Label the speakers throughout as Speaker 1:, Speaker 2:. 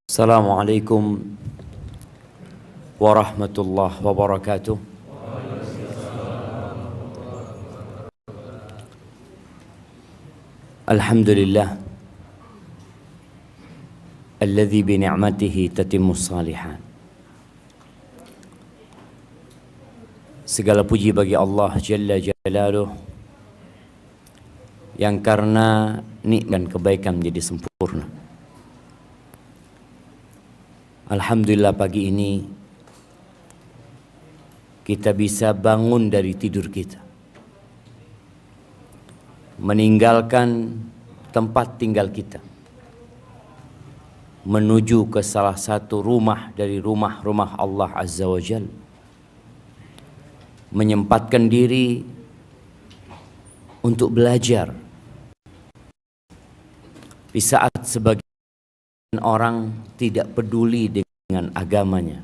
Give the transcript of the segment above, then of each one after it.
Speaker 1: Assalamualaikum warahmatullahi wabarakatuh. Alhamdulillah alladzi bi ni'matihi tatimmus shalihat. Segala puji bagi Allah Jalla Jalaluh yang karena nikmat dan kebaikan menjadi sempurna. Alhamdulillah pagi ini kita bisa bangun dari tidur kita, meninggalkan tempat tinggal kita, menuju ke salah satu rumah dari rumah-rumah Allah Azza wa Jalla, menyempatkan diri untuk belajar di saat sebagian orang tidak peduli dengan agamanya.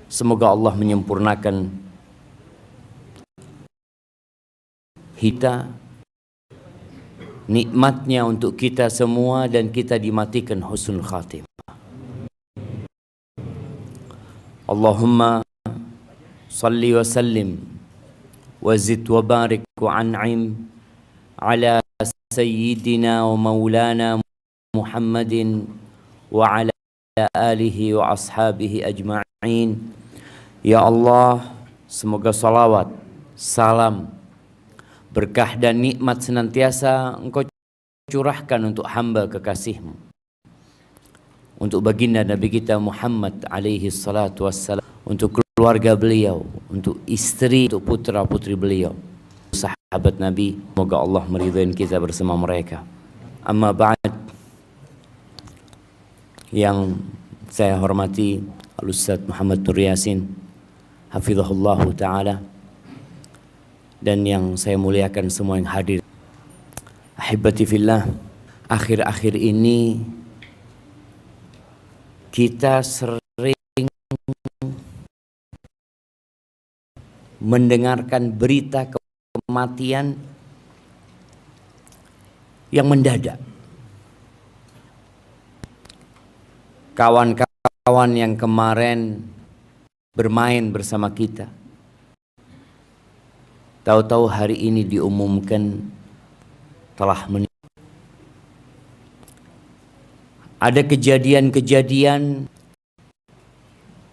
Speaker 1: Semoga Allah menyempurnakan kita, nikmatnya untuk kita semua, dan kita dimatikan husnul khatimah. Allahumma salli wa sallim wa zid wa barik wa an'im ala Sayyidina wa maulana Muhammadin wa ala alihi wa ashabihi ajma'in. Ya Allah, semoga salawat, salam, berkah dan nikmat senantiasa Engkau curahkan untuk hamba kekasih-Mu, untuk baginda Nabi kita Muhammad alaihi salatu wassalam, untuk keluarga beliau, untuk istri, untuk putra putri beliau, sahabat Nabi. Semoga Allah meridhai kita bersama mereka. Amma ba'd, yang saya hormati Al-Ustaz Muhammad Nur Yasin hafizahullahu ta'ala, dan yang saya muliakan semua yang hadir. Ahibati fillah, akhir-akhir ini kita sering mendengarkan berita kematian yang mendadak. Kawan-kawan yang kemarin bermain bersama kita, tahu-tahu hari ini diumumkan telah meninggal. Ada kejadian-kejadian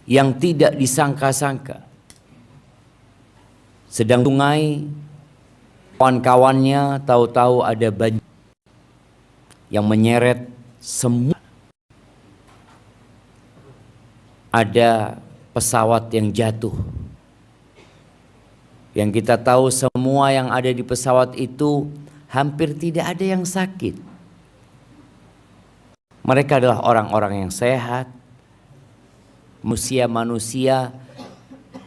Speaker 1: yang tidak disangka-sangka. Sedang sungai, kawan-kawannya tahu-tahu ada banjir yang menyeret semua. Ada pesawat yang jatuh, yang kita tahu semua yang ada di pesawat itu hampir tidak ada yang sakit. Mereka adalah orang-orang yang sehat, manusia-manusia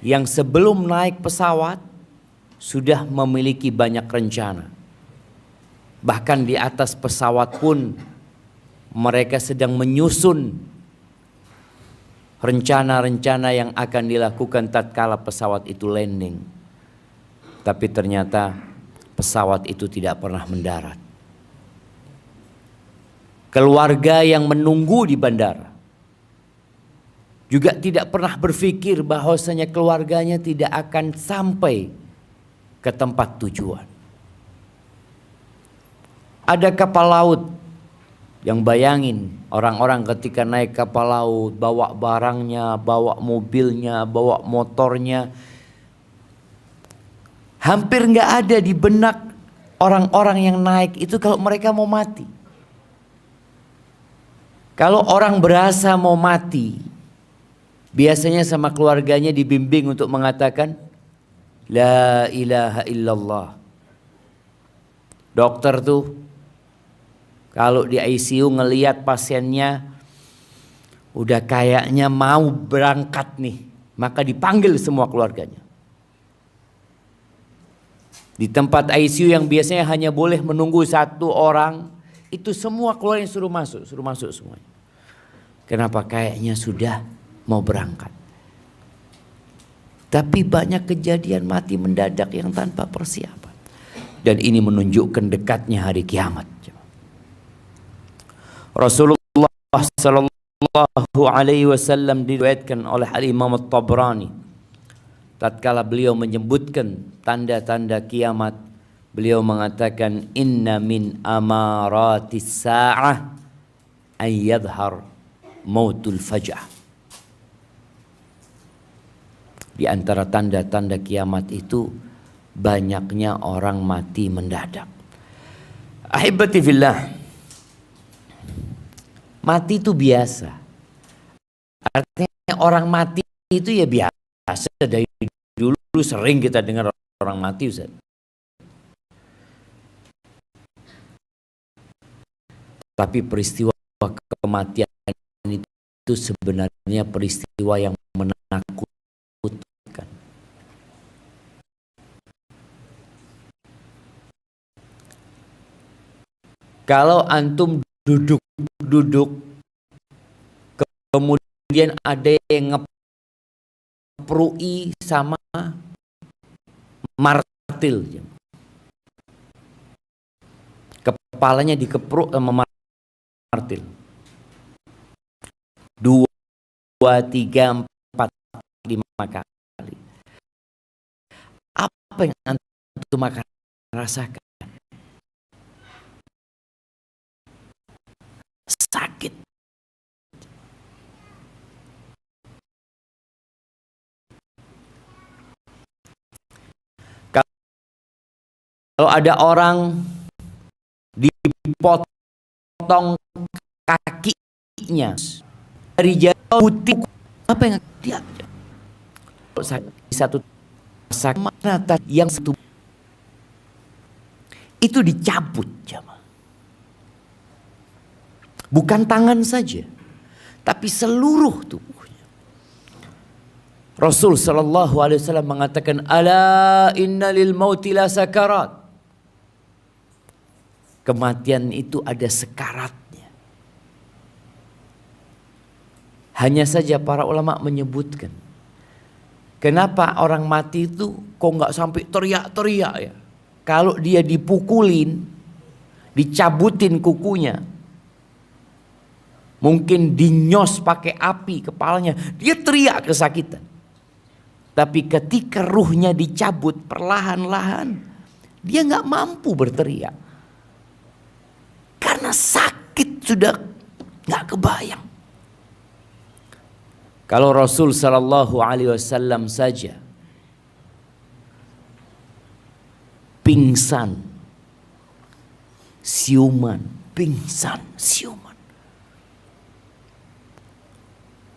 Speaker 1: yang sebelum naik pesawat sudah memiliki banyak rencana. Bahkan di atas pesawat pun mereka sedang menyusun rencana-rencana yang akan dilakukan tatkala pesawat itu landing. Tapi ternyata pesawat itu tidak pernah mendarat. Keluarga yang menunggu di bandara juga tidak pernah berpikir bahwasanya keluarganya tidak akan sampai ke tempat tujuan. Ada kapal laut yang bayangin orang-orang ketika naik kapal laut, bawa barangnya, bawa mobilnya, bawa motornya. Hampir nggak ada di benak orang-orang yang naik itu kalau mereka mau mati. Kalau orang berasa mau mati, biasanya sama keluarganya dibimbing untuk mengatakan La ilaha illallah. Dokter tuh kalau di ICU ngelihat pasiennya udah kayaknya mau berangkat nih, maka dipanggil semua keluarganya. Di tempat ICU yang biasanya hanya boleh menunggu satu orang, itu semua keluarga suruh masuk semuanya. Kenapa? Kayaknya sudah mau berangkat. Tapi banyak kejadian mati mendadak yang tanpa persiapan. Dan ini menunjukkan dekatnya hari kiamat. Rasulullah sallallahu alaihi wasallam diriwayatkan oleh Al-Imam At-Tabrani, tatkala beliau menyebutkan tanda-tanda kiamat, beliau mengatakan inna min amaratis sa'ah an yadhhar mautul faj'ah. Di antara tanda-tanda kiamat itu banyaknya orang mati mendadak. Ahibati fillah, mati itu biasa. Artinya orang mati itu ya biasa. Dari dulu sering kita dengar orang mati, Ustaz. Tapi peristiwa kematian itu sebenarnya peristiwa yang menakutkan. Kalau antum duduk kemudian ada yang ngeprui sama martil, kepalanya dikepruk sama martil 2, 3, 4, 5 kali, apa yang antum akan rasakan? Sakit. Kalau ada orang dipotong kakinya dari jauh putih, apa yang dia satu sakit yang satu itu dicabut, jamaah. Bukan tangan saja, tapi seluruh tubuhnya. Rasul sallallahu alaihi wasallam mengatakan, "Ala inna lil mauti la sakarat." Kematian itu ada sekaratnya. Hanya saja para ulama menyebutkan, kenapa orang mati itu kok nggak sampai teriak-teriak ya? Kalau dia dipukulin, dicabutin kukunya, mungkin dinyos pakai api kepalanya, dia teriak kesakitan. Tapi ketika ruhnya dicabut perlahan-lahan, dia nggak mampu berteriak. Karena sakit sudah nggak kebayang. Kalau Rasul sallallahu alaihi wasallam saja pingsan, siuman.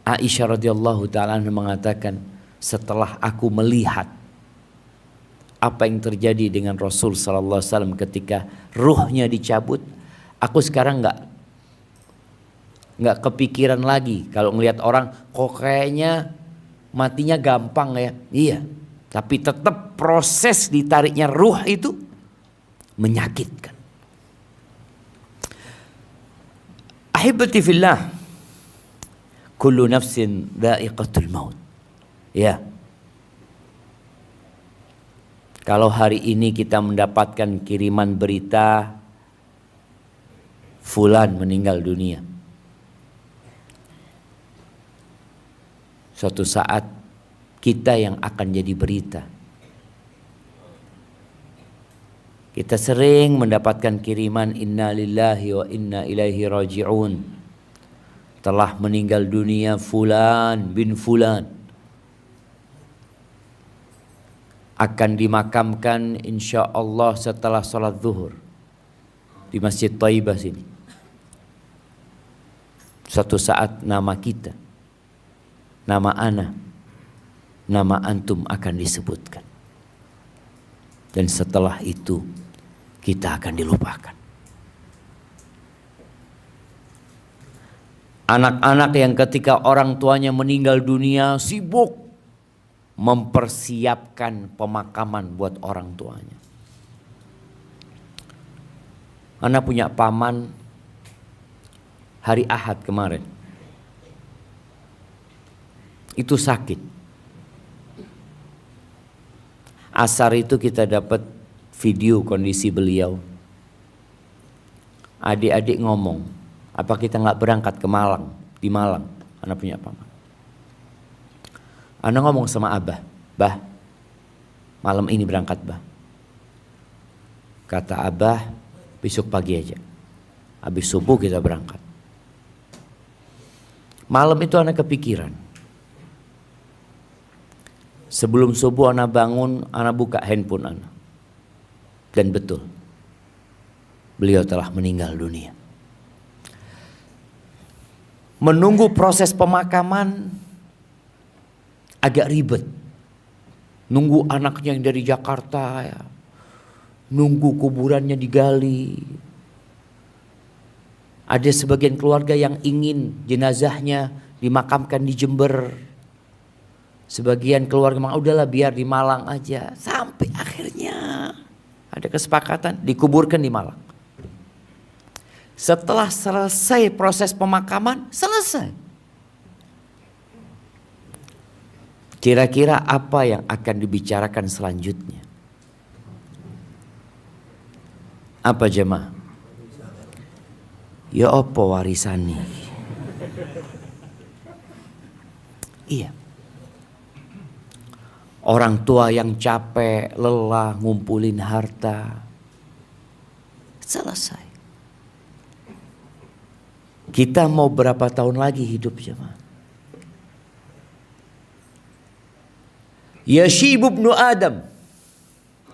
Speaker 1: Aisyah radhiyallahu ta'ala mengatakan, setelah aku melihat apa yang terjadi dengan Rasul sallallahu alaihi wasallam ketika ruhnya dicabut, aku sekarang nggak kepikiran lagi kalau ngelihat orang kok kayaknya matinya gampang ya. Iya, tapi tetap proses ditariknya ruh itu menyakitkan. Ahibati fillah, kullu nafsin dha'iqatul maut. Ya. Kalau hari ini kita mendapatkan kiriman berita fulan meninggal dunia, suatu saat kita yang akan jadi berita. Kita sering mendapatkan kiriman inna lillahi wa inna ilaihi raji'un. Telah meninggal dunia fulan bin fulan. Akan dimakamkan insyaallah setelah salat zuhur di Masjid Thaibah sini. Suatu saat nama kita, nama ana, nama antum akan disebutkan. Dan setelah itu kita akan dilupakan. Anak-anak yang ketika orang tuanya meninggal dunia sibuk mempersiapkan pemakaman buat orang tuanya. Anak punya paman hari Ahad kemarin. Itu sakit. Asar itu kita dapat video kondisi beliau. Adik-adik ngomong, Apa kita nggak berangkat ke Malang? Di Malang, anak punya paman. Anak ngomong sama Abah, "Bah, malam ini berangkat, Bah." Kata Abah, "Besok pagi aja. Habis subuh kita berangkat." Malam itu anak kepikiran. Sebelum subuh anak bangun, anak buka handphone anak. Dan betul, beliau telah meninggal dunia. Menunggu proses pemakaman agak ribet. Nunggu anaknya yang dari Jakarta ya. Nunggu kuburannya digali. Ada sebagian keluarga yang ingin jenazahnya dimakamkan di Jember. Sebagian keluarga memang udahlah biar di Malang aja. Sampai akhirnya ada kesepakatan dikuburkan di Malang. Setelah selesai proses pemakaman, selesai. Kira-kira apa yang akan dibicarakan selanjutnya? Apa jemaah? Ya apa warisan nih? Iya. Orang tua yang capek, lelah, ngumpulin harta. Selesai. Kita mau berapa tahun lagi hidup jemaah? Yashibu ibnu Adam.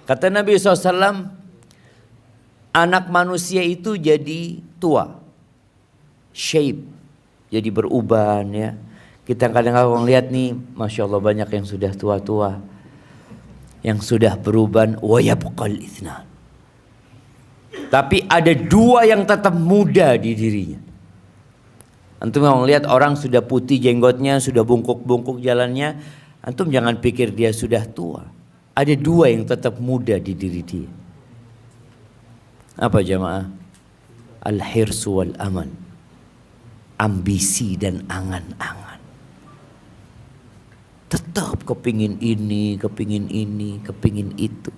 Speaker 1: Kata Nabi SAW, anak manusia itu jadi tua. Shape, jadi beruban ya. Kita kadang-kadang lihat nih, Masya Allah banyak yang sudah tua-tua, yang sudah beruban. Wa yabqal itsnan. Tapi ada dua yang tetap muda di dirinya. Antum mau lihat orang sudah putih jenggotnya, sudah bungkuk-bungkuk jalannya, antum jangan pikir dia sudah tua. Ada dua yang tetap muda di diri dia. Apa jamaah? Al-hirsu wal aman. Ambisi dan angan-angan. Tetap kepingin ini, kepingin itu.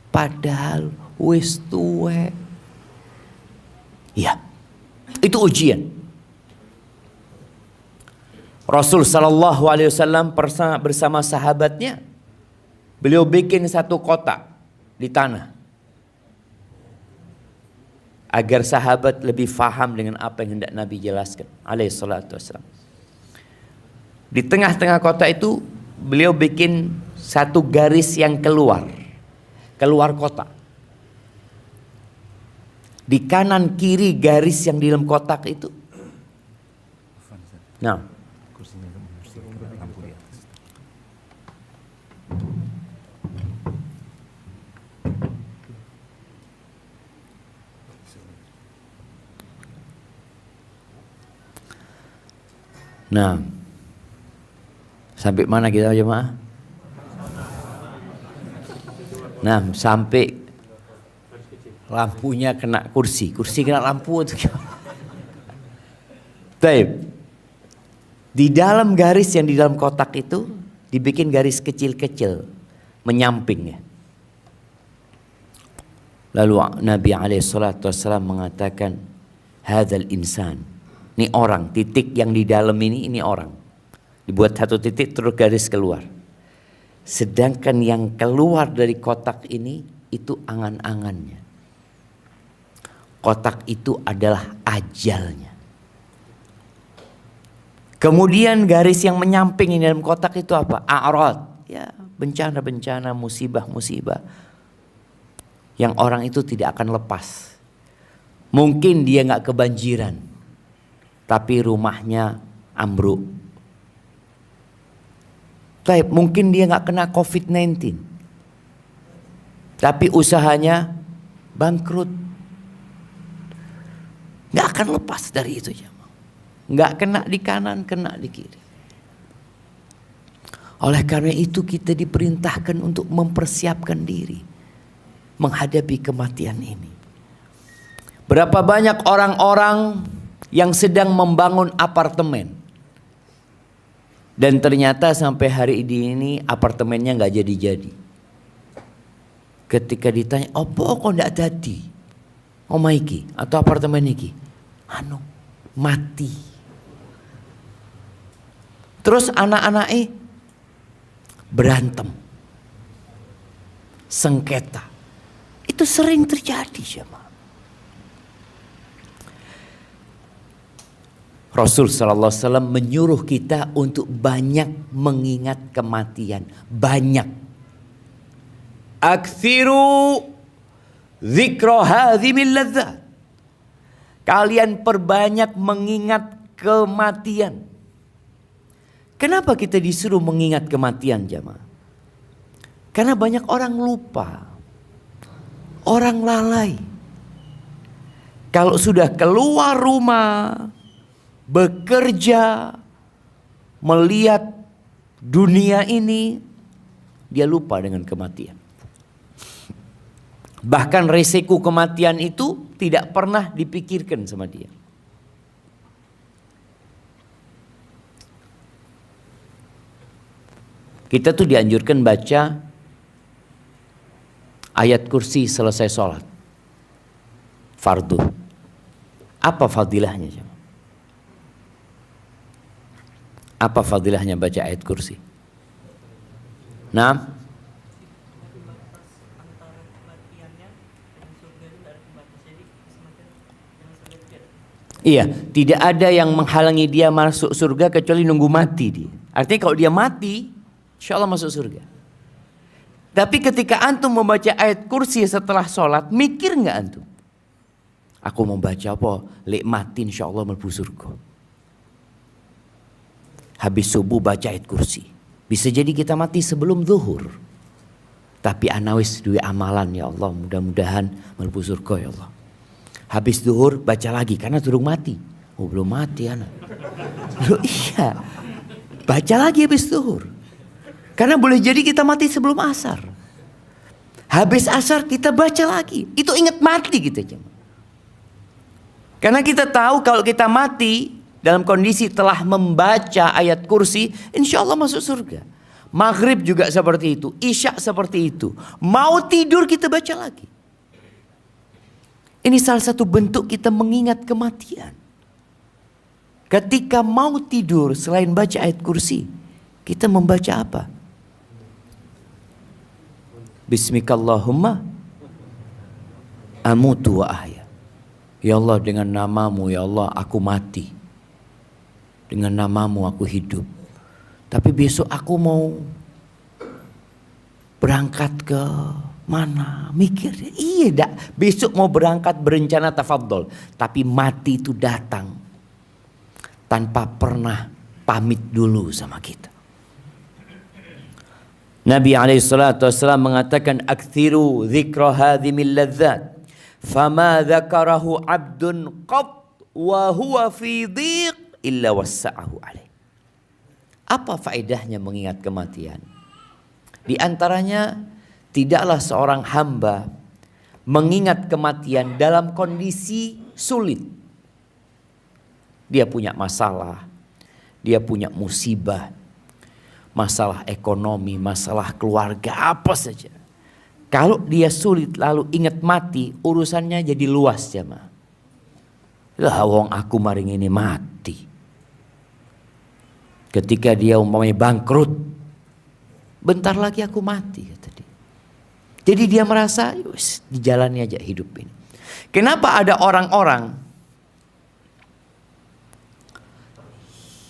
Speaker 1: Padahal wis tuwe. Ya, itu ujian. Rasul sallallahu alaihi wasallam bersama sahabatnya, beliau bikin satu kotak di tanah agar sahabat lebih faham dengan apa yang hendak Nabi jelaskan alaihi salatu wasallam. Di tengah-tengah kotak itu beliau bikin satu garis yang keluar kotak. Di kanan kiri garis yang di dalam kotak itu. Nah, nah, sampai mana kita jemaah? Nah, sampai lampunya kena kursi kena lampu itu. Baik. Di dalam garis yang di dalam kotak itu dibikin garis kecil-kecil menyamping ya. Lalu Nabi SAW mengatakan, hadzal insan. Ini orang, titik yang di dalam ini orang. Dibuat satu titik terus garis keluar. Sedangkan yang keluar dari kotak ini itu angan-angannya. Kotak itu adalah ajalnya. Kemudian garis yang menyamping di dalam kotak itu apa? A'rad. Ya, bencana-bencana, musibah-musibah. Yang orang itu tidak akan lepas. Mungkin dia gak kebanjiran, tapi rumahnya ambruk. Baik, mungkin dia gak kena COVID-19, tapi usahanya bangkrut. Gak akan lepas dari itu. Gak kena di kanan, kena di kiri. Oleh karena itu kita diperintahkan untuk mempersiapkan diri menghadapi kematian ini. Berapa banyak orang-orang yang sedang membangun apartemen, dan ternyata sampai hari ini apartemennya gak jadi-jadi. Ketika ditanya, apa kok gak jadi omah iki atau apartemen iki? mati. Terus anak-anaknya berantem, sengketa. Itu sering terjadi, jemaah. Rasul sallallahu alaihi wasallam menyuruh kita untuk banyak mengingat kematian, banyak. Aktsiru dzikra hadzimil ladzat. Kalian perbanyak mengingat kematian. Kenapa kita disuruh mengingat kematian, jemaah? Karena banyak orang lupa. Orang lalai. Kalau sudah keluar rumah, bekerja, melihat dunia ini, dia lupa dengan kematian. Bahkan resiko kematian itu tidak pernah dipikirkan sama dia. Kita tuh dianjurkan baca ayat kursi selesai sholat. Fardu. Apa fadilahnya, jemaah? Apa fadilahnya baca ayat kursi? Nah, iya, tidak ada yang menghalangi dia masuk surga kecuali nunggu mati dia. Artinya kalau dia mati, insya Allah masuk surga. Tapi ketika antum membaca ayat kursi setelah sholat, mikir nggak antum? Aku mau baca apa? Lek mati insya Allah mlebu surga. Habis subuh baca ayat kursi. Bisa jadi kita mati sebelum zuhur. Tapi anawis duwe amalan, ya Allah, mudah-mudahan mlebu surga, ya Allah. Habis zuhur baca lagi karena turun mati. Oh, belum mati anak. Loh, iya. Baca lagi habis zuhur. Karena boleh jadi kita mati sebelum asar. Habis asar kita baca lagi. Itu ingat mati kita, jemaah. Karena kita tahu kalau kita mati dalam kondisi telah membaca ayat kursi, insya Allah masuk surga. Maghrib juga seperti itu, Isya seperti itu. Mau tidur kita baca lagi. Ini salah satu bentuk kita mengingat kematian. Ketika mau tidur selain baca ayat kursi, kita membaca apa? Bismikallahumma amutu wa ahya. Ya Allah, dengan namamu ya Allah aku mati. Dengan namamu aku hidup. Tapi besok aku mau berangkat ke mana? Mikir, iya dak. Besok mau berangkat berencana tafadhol. Tapi mati itu datang tanpa pernah pamit dulu sama kita. Nabi SAW mengatakan, aktsiru dzikra hadzimil ladzat. Fama dzakarahu abdun qat wa huwa fi dhiq illa wassa'ahu alaih. Apa faedahnya mengingat kematian? Di antaranya, tidaklah seorang hamba mengingat kematian dalam kondisi sulit. Dia punya masalah, dia punya musibah, masalah ekonomi, masalah keluarga, apa saja. Kalau dia sulit lalu ingat mati, urusannya jadi luas, jemaah. Lah wong aku maring ini mati. Ketika dia umpamanya bangkrut, bentar lagi aku mati, kata dia. Jadi dia merasa dijalani aja hidup ini. Kenapa ada orang-orang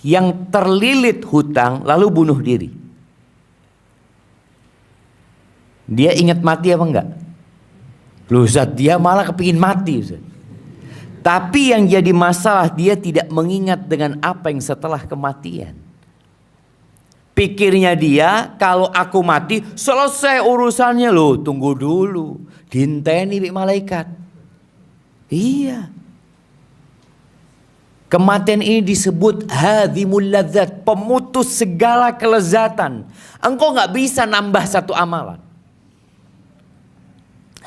Speaker 1: yang terlilit hutang lalu bunuh diri? Dia ingat mati apa enggak? Loh Ustaz, dia malah kepingin mati, Ustaz. Tapi yang jadi masalah, dia tidak mengingat dengan apa yang setelah kematian. Pikirnya dia, kalau aku mati selesai urusannya. Loh tunggu dulu, dinteni bi malaikat. Iya. Kematian ini disebut hadzimul ladzat, pemutus segala kelezatan. Engkau gak bisa nambah satu amalan.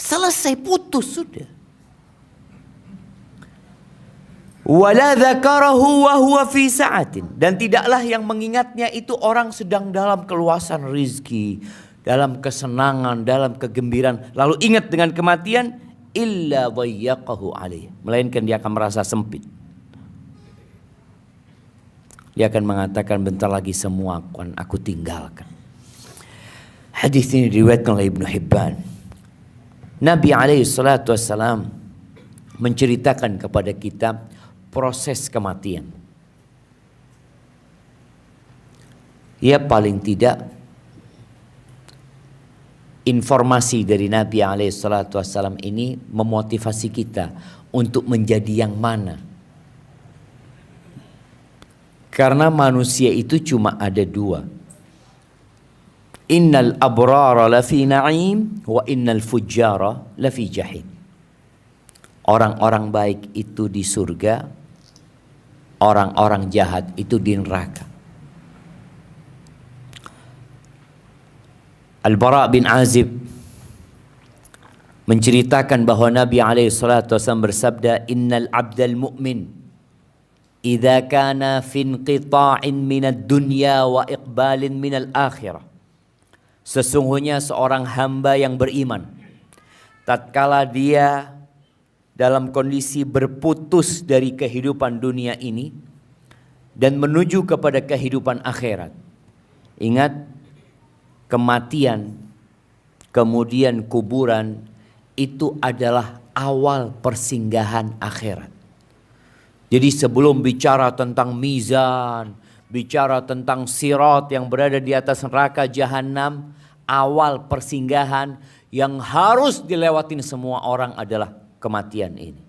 Speaker 1: Selesai, putus sudah. Wala dzakarahu wa huwa fi sa'atin. Dan tidaklah yang mengingatnya itu orang sedang dalam keluasan rizki, dalam kesenangan, dalam kegembiraan, lalu ingat dengan kematian, illa dhayyaqahu alaih, melainkan dia akan merasa sempit. Dia akan mengatakan, bentar lagi semua akan aku tinggalkan. Hadis ini diriwayatkan oleh Ibnu Hibban. Nabi SAW menceritakan kepada kita proses kematian. Ya paling tidak informasi dari Nabi SAW ini memotivasi kita untuk menjadi yang mana. Karena manusia itu cuma ada dua. Innal abrara lafi na'im wa innal fujjara lafi jahim. Orang-orang baik itu di surga, orang-orang jahat itu di neraka. Al-Bara bin Azib menceritakan bahwa Nabi SAW bersabda, innal abdal mu'min idza kana fi inqita'in minad dunya wa iqbalin minal akhirah. Sesungguhnya seorang hamba yang beriman, tatkala dia dalam kondisi berputus dari kehidupan dunia ini dan menuju kepada kehidupan akhirat. Ingat, kematian kemudian kuburan itu adalah awal persinggahan akhirat. Jadi sebelum bicara tentang mizan, bicara tentang sirat yang berada di atas neraka jahanam, awal persinggahan yang harus dilewatin semua orang adalah kematian ini.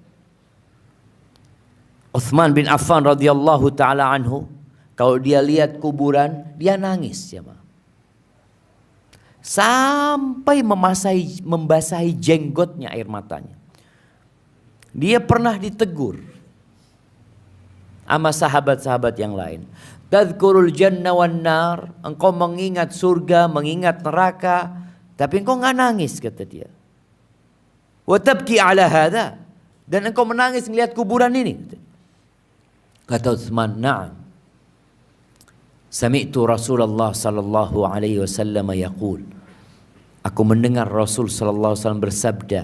Speaker 1: Utsman bin Affan radhiyallahu taala anhu, kalau dia lihat kuburan, dia nangis ya, sampai membasahi jenggotnya air matanya. Dia pernah ditegur sama sahabat-sahabat yang lain. Tadhkurul jannah wan nar, engkau mengingat surga, mengingat neraka, tapi engkau enggak nangis, kata dia. Wa tabki ala hadha, dan engkau menangis melihat kuburan ini. Kata Utsman, "Na'am. Sami'tu Rasulullah sallallahu alaihi wasallam yaqul." Aku mendengar Rasul sallallahu alaihi wasallam bersabda,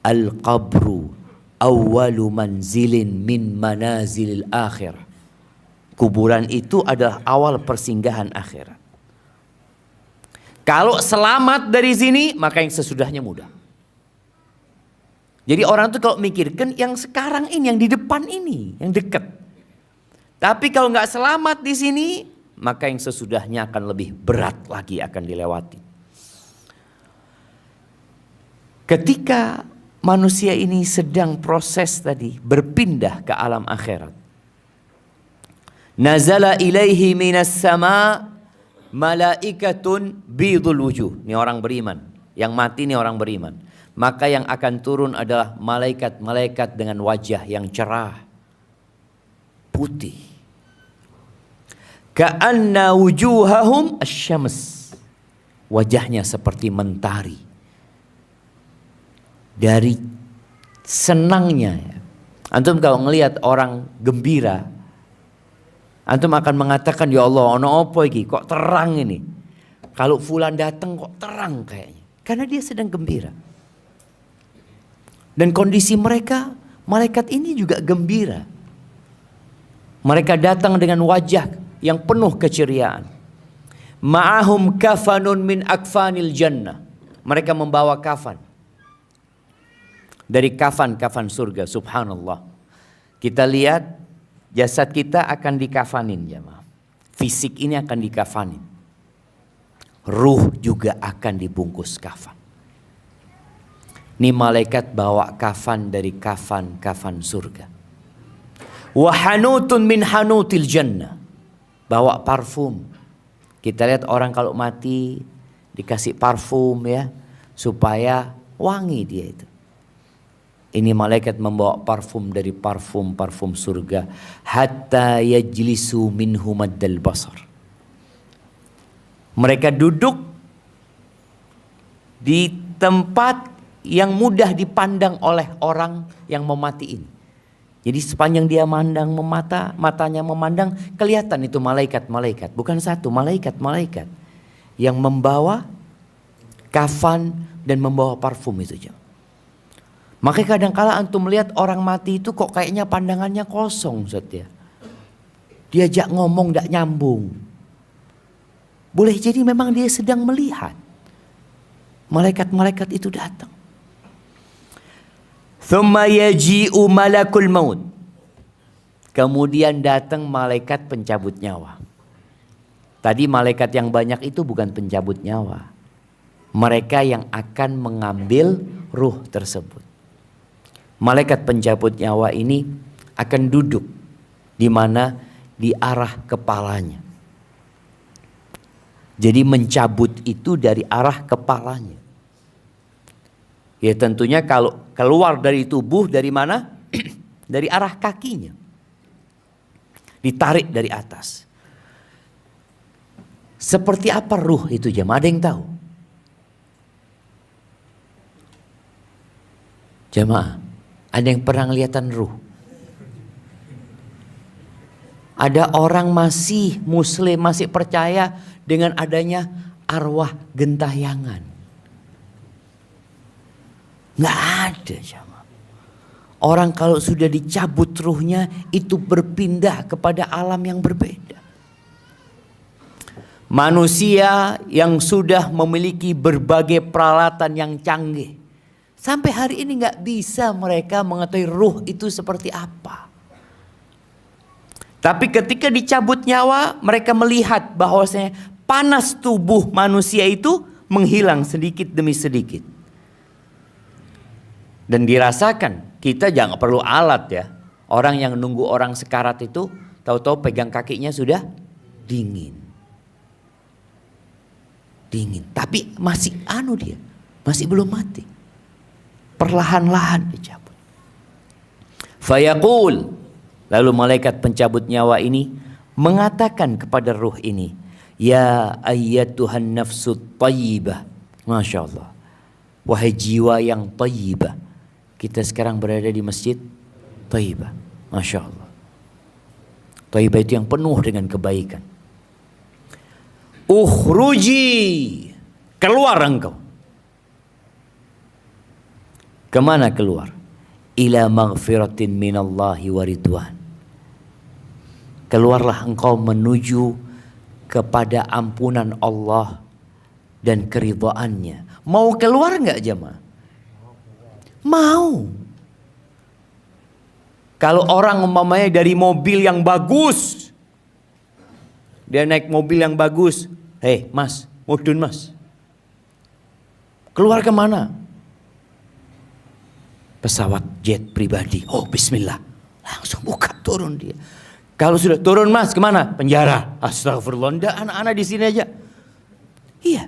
Speaker 1: "Al-qabru awwalu manzilin min manazilil akhirah." Kuburan itu adalah awal persinggahan akhirat. Kalau selamat dari sini, maka yang sesudahnya mudah. Jadi orang itu kalau mikirkan yang sekarang ini, yang di depan ini, yang dekat. Tapi kalau nggak selamat di sini, maka yang sesudahnya akan lebih berat lagi akan dilewati. Ketika manusia ini sedang proses tadi berpindah ke alam akhirat, nazala ilaihi minas sama malaikatun bidul wujuh. Ini orang beriman, yang mati ini orang beriman. Maka yang akan turun adalah malaikat-malaikat dengan wajah yang cerah, putih. Ka'anna wujuhahum asyams. Wajahnya seperti mentari. Dari senangnya. Antum kalau ngelihat orang gembira, antum akan mengatakan, ya Allah, ono apa iki kok terang ini. Kalau fulan datang kok terang kayaknya. Karena dia sedang gembira. Dan kondisi mereka, malaikat ini juga gembira. Mereka datang dengan wajah yang penuh keceriaan. Ma'ahum kafanun min akfanil jannah. Mereka membawa kafan. Dari kafan-kafan surga, subhanallah. Kita lihat jasad kita akan dikafanin, jemaah. Fisik ini akan dikafanin. Ruh juga akan dibungkus kafan. Ini malaikat bawa kafan dari kafan-kafan surga. Wa hanutun min hanutil jannah. Bawa parfum. Kita lihat orang kalau mati dikasih parfum ya, supaya wangi dia itu. Ini malaikat membawa parfum dari parfum surga. Hatta yajlisu minhu maddal basar. Mereka duduk di tempat yang mudah dipandang oleh orang yang mau mati ini. Jadi sepanjang dia mandang matanya memandang, kelihatan itu malaikat-malaikat. Bukan satu, malaikat-malaikat. Yang membawa kafan dan membawa parfum itu. Makanya kadang-kala antum melihat orang mati itu kok kayaknya pandangannya kosong, Ustaz ya. Diajak ngomong tidak nyambung. Boleh jadi memang dia sedang melihat. Malaikat-malaikat itu datang. Thumma yaji'u malakul maut. Kemudian datang malaikat pencabut nyawa. Tadi malaikat yang banyak itu bukan pencabut nyawa. Mereka yang akan mengambil ruh tersebut. Malaikat pencabut nyawa ini akan duduk di mana? Di arah kepalanya. Jadi mencabut itu dari arah kepalanya. Ya tentunya kalau keluar dari tubuh dari mana? Dari arah kakinya. Ditarik dari atas. Seperti apa ruh itu jemaah? Ada yang tahu? Jemaah, ada yang pernah kelihatan ruh? Ada orang masih muslim, masih percaya dengan adanya arwah gentayangan. Nggak ada jemaah. Orang kalau sudah dicabut ruhnya itu berpindah kepada alam yang berbeda. Manusia yang sudah memiliki berbagai peralatan yang canggih. Sampai hari ini nggak bisa mereka mengetahui ruh itu seperti apa. Tapi ketika dicabut nyawa mereka melihat bahwasanya panas tubuh manusia itu menghilang sedikit demi sedikit. Dan dirasakan. Kita jangan perlu alat ya. Orang yang nunggu orang sekarat itu tahu-tahu pegang kakinya sudah dingin. Dingin. Tapi masih dia. Masih belum mati. Perlahan-lahan dicabut. Fayaqul. Lalu malaikat pencabut nyawa ini mengatakan kepada ruh ini. Ya ayyatuhan nafsut tayyibah. Masya Allah. Wahai jiwa yang tayyibah. Kita sekarang berada di masjid Thayyibah. Masya Allah. Thayyibah itu yang penuh dengan kebaikan. Ukhruji. Keluar engkau. Kemana keluar? Ila maghfiratin minallahi wa ridwan. Keluarlah engkau menuju kepada ampunan Allah dan keridhaannya. Mau keluar enggak jemaah? Mau. Kalau orang umpamanya dari mobil yang bagus, dia naik mobil yang bagus, hei mas, mudun mas, keluar kemana? Pesawat jet pribadi. Oh bismillah, langsung buka turun dia. Kalau sudah turun mas kemana? Penjara. Astagfirullah, enggak, anak-anak di sini aja. Iya.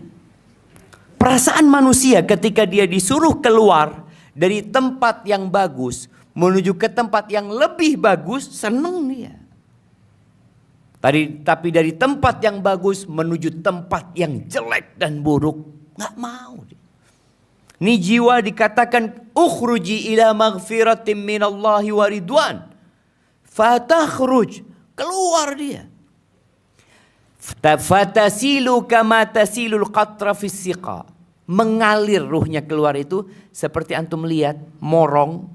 Speaker 1: Perasaan manusia ketika dia disuruh keluar dari tempat yang bagus menuju ke tempat yang lebih bagus, senang dia. Tapi dari tempat yang bagus menuju tempat yang jelek dan buruk, nggak mau dia. Ini jiwa dikatakan ukhruji ila maghfiratin minallahi wa ridwan. Fatakhruj, keluar dia. Fatasilu kama tasilul qatra fis siqa. Mengalir ruhnya keluar itu seperti antum lihat morong.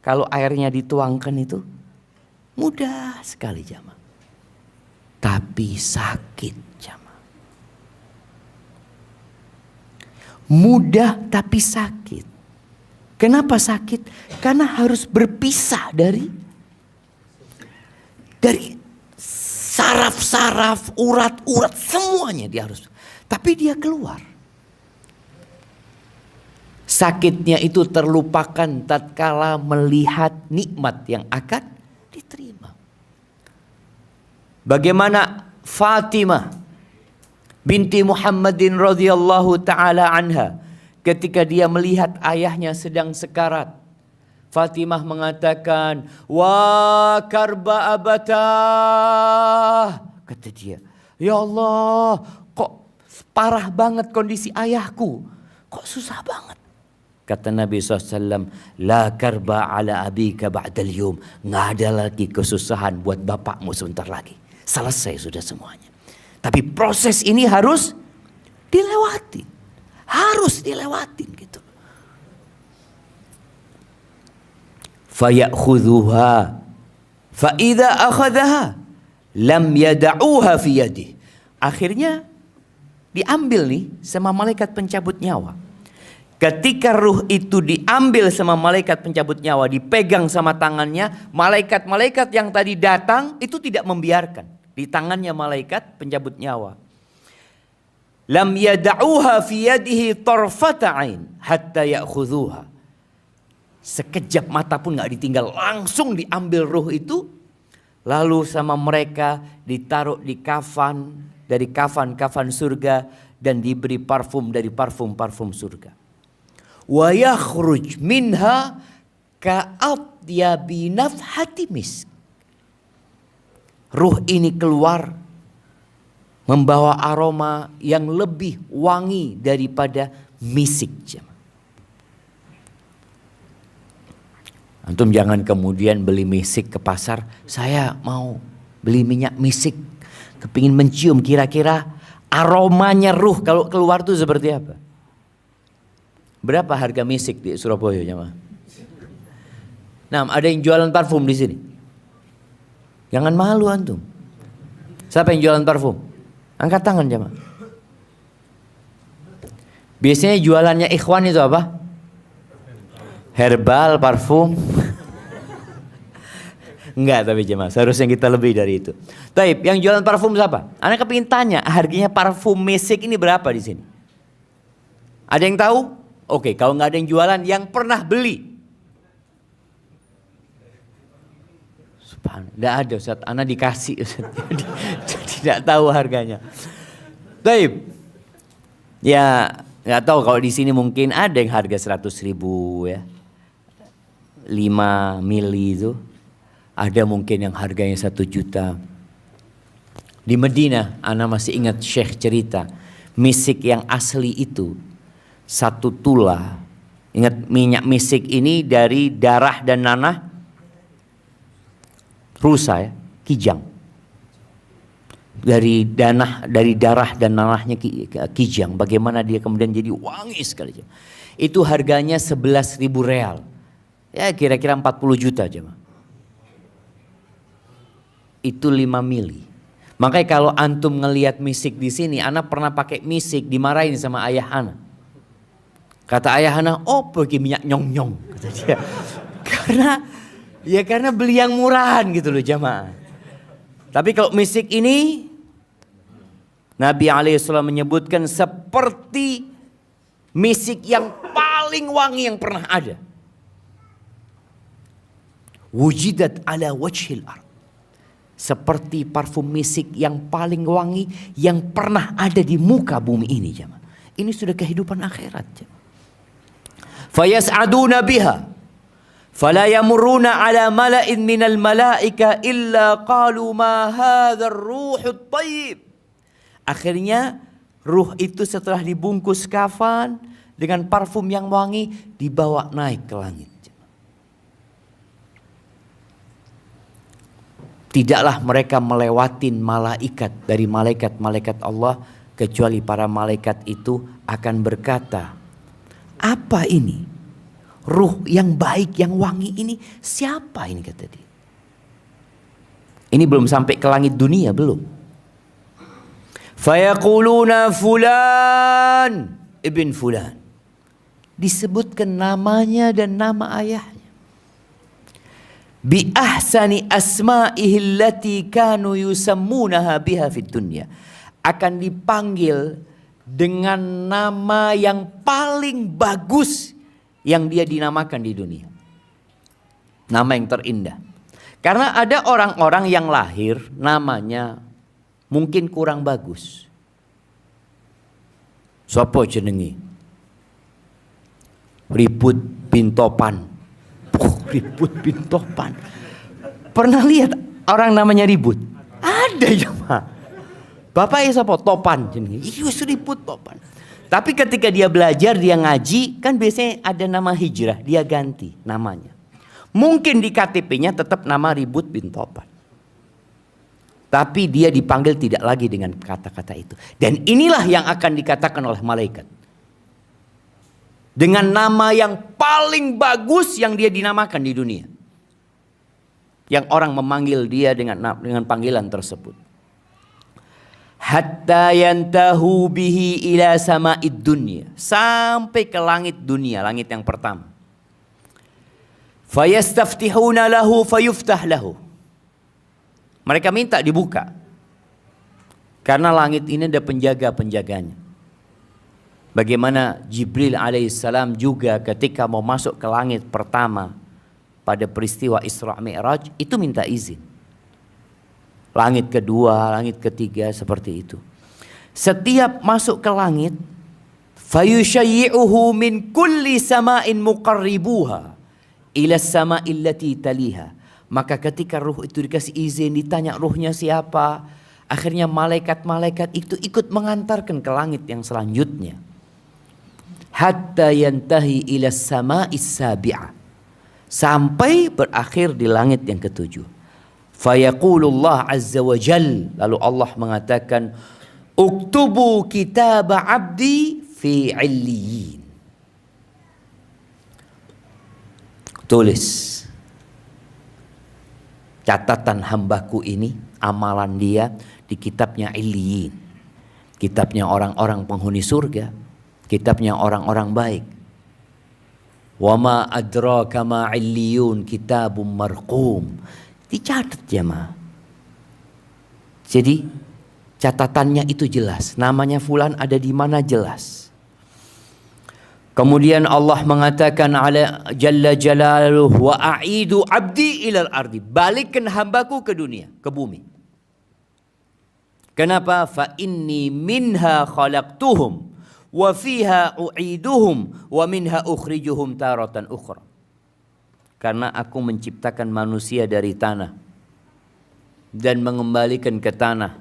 Speaker 1: Kalau airnya dituangkan itu mudah sekali jamaah. Tapi sakit jamaah. Mudah tapi sakit. Kenapa sakit? Karena harus berpisah dari saraf-saraf, urat-urat, semuanya dia harus. Tapi dia keluar. Sakitnya itu terlupakan tatkala melihat nikmat yang akan diterima. Bagaimana Fatimah binti Muhammadin radhiyallahu taala anha ketika dia melihat ayahnya sedang sekarat. Fatimah mengatakan, "Wa karba abatah." Kata dia, "Ya Allah, kok parah banget kondisi ayahku. Kok susah banget?" Kata Nabi SAW, "La karba ala abika ba'dal yum." Nggak ada lagi kesusahan buat bapakmu sebentar lagi. Selesai sudah semuanya. Tapi proses ini harus dilewati. Harus dilewatin gitu. Fayakhudhuha. Fa idza akhadhaha lam yada'uha fi yadihi. Akhirnya diambil nih sama malaikat pencabut nyawa. Ketika ruh itu diambil sama malaikat pencabut nyawa, dipegang sama tangannya, malaikat-malaikat yang tadi datang itu tidak membiarkan. Di tangannya malaikat pencabut nyawa. Lam yada'uha fi yadihi tarfata ain hatta ya'khudhuha. Sekejap mata pun gak ditinggal, langsung diambil ruh itu. Lalu sama mereka ditaruh di kafan, dari kafan-kafan surga, dan diberi parfum dari parfum-parfum surga. Wa yakhruj minha ka'atyabi nafhati misk. Ruh ini keluar membawa aroma yang lebih wangi daripada misik. Antum jangan kemudian beli misik ke pasar, saya mau beli minyak misik, kepingin mencium kira-kira aromanya ruh kalau keluar tuh seperti apa. Berapa harga misik di Surabaya, jemaah? Nah, ada yang jualan parfum di sini. Jangan malu antum. Siapa yang jualan parfum? Angkat tangan, jemaah. Biasanya jualannya ikhwan itu apa? Herbal, parfum. Enggak, tapi jemaah, seharusnya kita lebih dari itu. Taib, yang jualan parfum siapa? Anak kepingin tanya, harganya parfum misik ini berapa di sini? Ada yang tahu? Oke, kalau nggak ada yang jualan, yang pernah beli. Subhanallah, nggak ada Ustaz, Ana dikasih Ustaz. Tidak tahu harganya. Taib, ya nggak tahu kalau di sini mungkin ada yang harga 100.000 ya, 5 mili itu. Ada mungkin yang harganya 1 juta. Di Madinah, Ana masih ingat Syekh cerita, misik yang asli itu 1 tula. Ingat, minyak misik ini dari darah dan nanah rusa ya, kijang. Dari darah dan nanahnya kijang. Bagaimana dia kemudian jadi wangi sekali. Itu harganya 11.000 real. Ya kira-kira 40 juta aja. Itu 5 mili. Makanya kalau antum ngelihat misik di sini, Ana pernah pakai misik dimarahin sama ayah Ana. Kata ayah Ana, oh pergi minyak nyong-nyong, kata dia. Karena beli yang murahan gitu loh jamaah. Tapi kalau misik ini, Nabi alaihissalam menyebutkan seperti misik yang paling wangi yang pernah ada. Wujidat ala wajhil ard. Seperti parfum misik yang paling wangi yang pernah ada di muka bumi ini jamaah. Ini sudah kehidupan akhirat jamaah. Fayas'aduna biha fala yamuruna ala mala'in minal malaika illa qalu ma hadzal ruhut thayyib. Akhirnya ruh itu setelah dibungkus kafan dengan parfum yang wangi dibawa naik ke langit. Tidaklah mereka melewatin malaikat dari malaikat-malaikat Allah, kecuali para malaikat itu akan berkata, apa ini? Ruh yang baik, yang wangi ini siapa ini, kata dia. Ini belum sampai ke langit dunia, belum. Fayaquluna fulan ibn fulan. Disebutkan namanya dan nama ayahnya. Bi ahsani asma'ihi allati kanu yusammunaha biha fid dunya. Akan dipanggil dengan nama yang paling bagus yang dia dinamakan di dunia. Nama yang terindah. Karena ada orang-orang yang lahir namanya mungkin kurang bagus. Sopo jenengi? Ribut bin Topan. Ribut bin Topan. Pernah lihat orang namanya Ribut? Ada ya Pak. Bapaknya siapa? Topan. Iya Ribut Topan. Tapi ketika dia belajar, dia ngaji, kan biasanya ada nama hijrah, dia ganti namanya. Mungkin di KTP-nya tetap nama Ribut bin Topan. Tapi dia dipanggil tidak lagi dengan kata-kata itu. Dan inilah yang akan dikatakan oleh malaikat. Dengan nama yang paling bagus yang dia dinamakan di dunia. yang orang memanggil dia dengan panggilan tersebut. Hatta yantahu bihi ila sama'id dunya, sampai ke langit dunia, langit yang pertama. Fayastaftihuna lahu fayuftah lahu. Mereka minta dibuka. Karena langit ini ada penjaga-penjaganya. Bagaimana Jibril alaihissalam juga ketika mau masuk ke langit pertama pada peristiwa Isra Mi'raj itu minta izin. Langit kedua, langit ketiga seperti itu. Setiap masuk ke langit, fayushayyi'uhu min kulli sama'in muqarribuha ila sama'il lati taliha. Maka ketika ruh itu dikasih izin, ditanya ruhnya siapa, akhirnya malaikat-malaikat itu ikut mengantarkan ke langit yang selanjutnya. Hatta yantahi ila sama'is sabi'ah, sampai berakhir di langit yang ketujuh. Fayaqulullah azza wa jal, lalu Allah mengatakan, uktubu kitab abdi fi illiyin. Tulis catatan hambaku ini, amalan dia di kitabnya Illiyin, kitabnya orang-orang penghuni surga, kitabnya orang-orang baik. Wa ma adraka ma illiyun, kitabum marqum. Dicatat jemaah. Jadi catatannya itu jelas, namanya fulan ada di mana jelas. Kemudian Allah mengatakan ala jalla jalaluhu wa a'idu abdi ilal ardi, balikkan hambaku ke dunia, ke bumi. Kenapa? Fa inni minha khalaqtuhum wa fiha u'iduhum wa minha ukhrijuhum taratan ukhra. Karena aku menciptakan manusia dari tanah dan mengembalikan ke tanah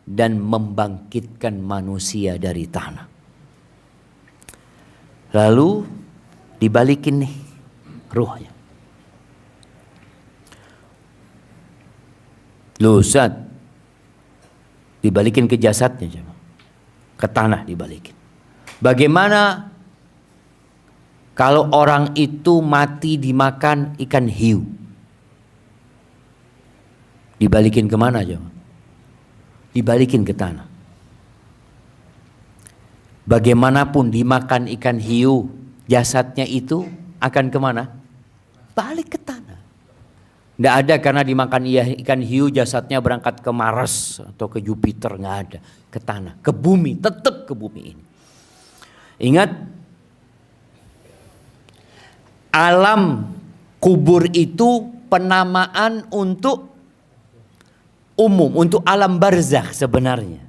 Speaker 1: dan membangkitkan manusia dari tanah. Lalu dibalikin nih ruhnya. Loh Ustaz, dibalikin ke jasadnya, ke tanah dibalikin. Bagaimana kalau orang itu mati dimakan ikan hiu? Dibalikin kemana aja? Dibalikin ke tanah. Bagaimanapun dimakan ikan hiu, jasadnya itu akan kemana? Balik ke tanah. Tidak ada karena dimakan ikan hiu jasadnya berangkat ke Mars atau ke Jupiter, nggak ada. Ke tanah, ke bumi, tetap ke bumi ini. Ingat, alam kubur itu penamaan untuk umum, untuk alam barzakh sebenarnya.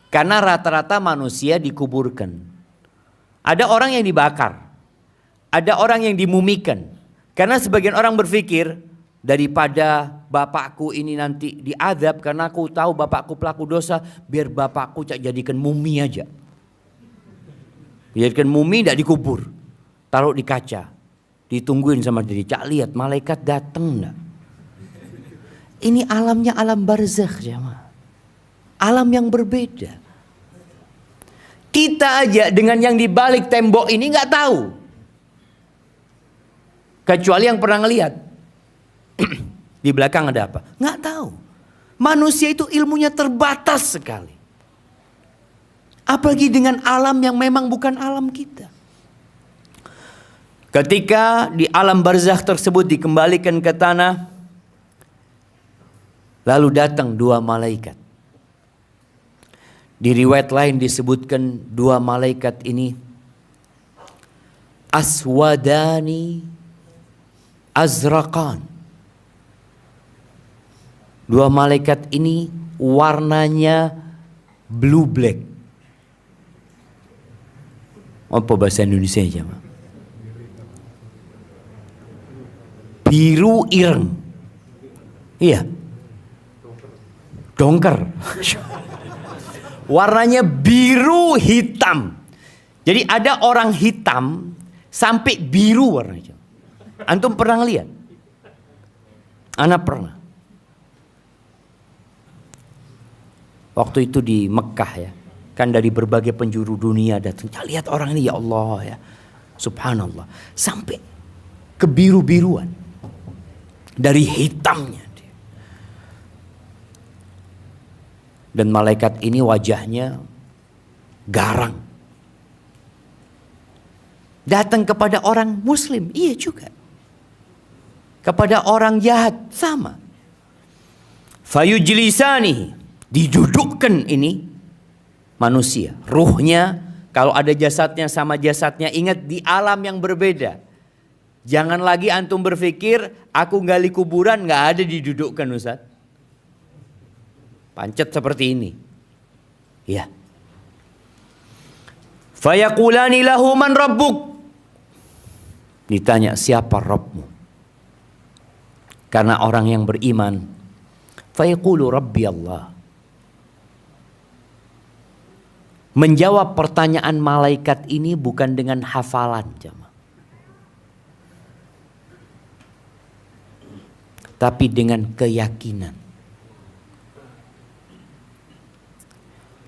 Speaker 1: Karena rata-rata manusia dikuburkan. Ada orang yang dibakar, ada orang yang dimumikan. Karena sebagian orang berpikir, daripada bapakku ini nanti diazab karena aku tahu bapakku pelaku dosa, biar bapakku jadikan mumi aja. Jadikan mumi, tidak dikubur, taruh di kaca, ditungguin sama diri. Cak lihat malaikat datang enggak. Ini alamnya alam barzakh jemaah. Alam yang berbeda. Kita aja dengan yang di balik tembok ini nggak tahu. Kecuali yang pernah ngelihat. Di belakang ada apa? Nggak tahu. Manusia itu ilmunya terbatas sekali. Apalagi dengan alam yang memang bukan alam kita. Ketika di alam barzakh tersebut dikembalikan ke tanah, lalu datang dua malaikat. Di riwayat lain disebutkan dua malaikat ini aswadani azraqan. Dua malaikat ini warnanya blue black. Apa bahasa Indonesia aja? Biru ireng. Iya. Dongker. Warnanya biru hitam. Jadi ada orang hitam sampai biru warnanya. Antum pernah lihat? Anak pernah. Waktu itu di Mekah ya. Kan dari berbagai penjuru dunia datang. Lihat orang ini ya Allah ya. Subhanallah. Sampai kebiru-biruan. dari hitamnya dia. Dan malaikat ini wajahnya garang. Datang kepada orang muslim, iya juga. Kepada orang jahat, sama. Fayujlisani, didudukkan ini manusia. Ruhnya, kalau ada jasadnya sama jasadnya, ingat di alam yang berbeda. Jangan lagi antum berpikir, aku gali kuburan gak ada didudukkan Ustaz. Pancet seperti ini. Ya. Fayaqulani lahu man rabbuk. Ditanya siapa Rabbmu. Karena orang yang beriman, fayaqulu Rabbi Allah. Menjawab pertanyaan malaikat ini bukan dengan hafalan, jemaah, tapi dengan keyakinan.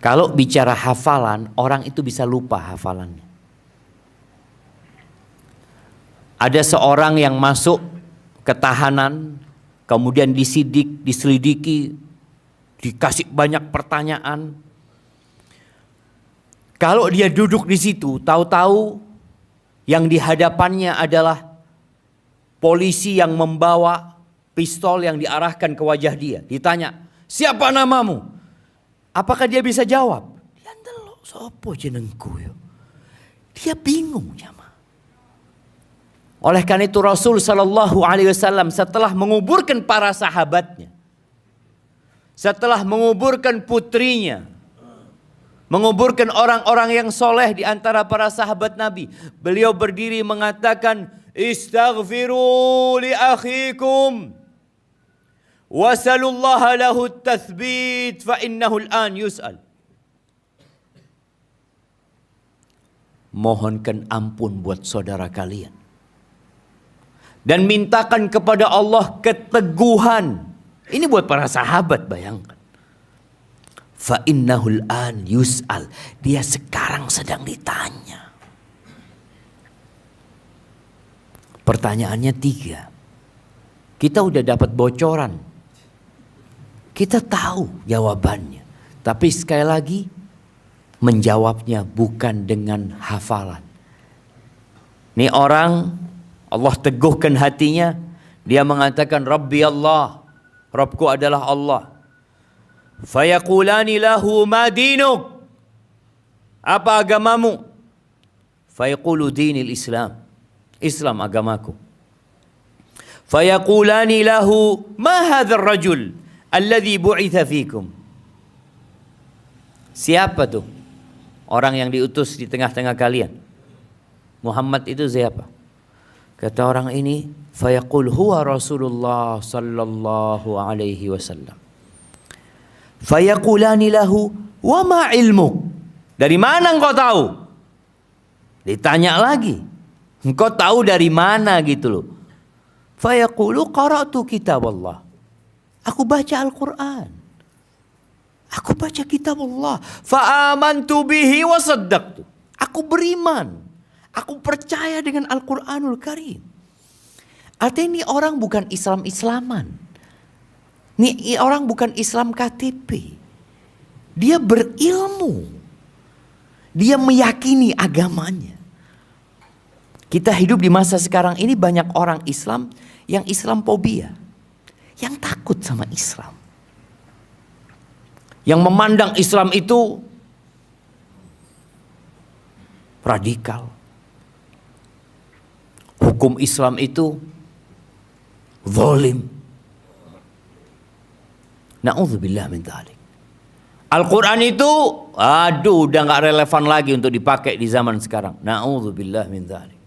Speaker 1: Kalau bicara hafalan, orang itu bisa lupa hafalannya. Ada seorang yang masuk ke tahanan, kemudian disidik, diselidiki, dikasih banyak pertanyaan. Kalau dia duduk di situ, tahu-tahu yang di hadapannya adalah polisi yang membawa pistol yang diarahkan ke wajah dia. Ditanya, siapa namamu? Apakah dia bisa jawab? Dia ndelok, sopo jenengku yo. Dia bingung, jemaah. Oleh karena itu Rasul sallallahu alaihi wasallam setelah menguburkan para sahabatnya, setelah menguburkan putrinya, menguburkan orang-orang yang soleh di antara para sahabat Nabi, beliau berdiri mengatakan, istaghfiru li akhikum wasalullaha lahu tathbit fa innahu al-an yus'al. Mohonkan ampun buat saudara kalian dan mintakan kepada Allah keteguhan. Ini buat para sahabat, bayangkan. Fa innahul an yus'al. Dia sekarang sedang ditanya. Pertanyaannya 3. Kita udah dapat bocoran. Kita tahu jawabannya. Tapi sekali lagi, menjawabnya bukan dengan hafalan. Ini orang, Allah teguhkan hatinya. Dia mengatakan, Rabbi Allah. Rabbku adalah Allah. Fayaqulani lahu ma dinuk. Apa agamamu? Fayaqulu dinil Islam. Islam agamaku. Fayaqulani lahu ma hadzal rajul alladhi bu'itha fikum. Siapa tuh orang yang diutus di tengah-tengah kalian? Muhammad itu siapa? Kata orang ini, fayaqul huwa Rasulullah sallallahu alaihi wasallam. Fayaqulani lahu wa ma ilmuk. Dari mana engkau tahu? Ditanya lagi. Engkau tahu dari mana gitu loh. Fayaqulu qara'tu kitab Allah. Aku baca Al-Quran. Aku baca kitab Allah. Fa'amantu bihi wa saddaqtu. Aku beriman. Aku percaya dengan Al-Quranul Karim. Artinya ini orang bukan Islam-Islaman. Ini orang bukan Islam KTP. Dia berilmu. Dia meyakini agamanya. Kita hidup di masa sekarang ini banyak orang Islam yang Islamophobia. Yang takut sama Islam. Yang memandang Islam itu radikal. Hukum Islam itu zalim. Na'udzubillah min dzalik. Al-Quran itu, aduh, udah gak relevan lagi untuk dipakai di zaman sekarang. Na'udzubillah min dzalik.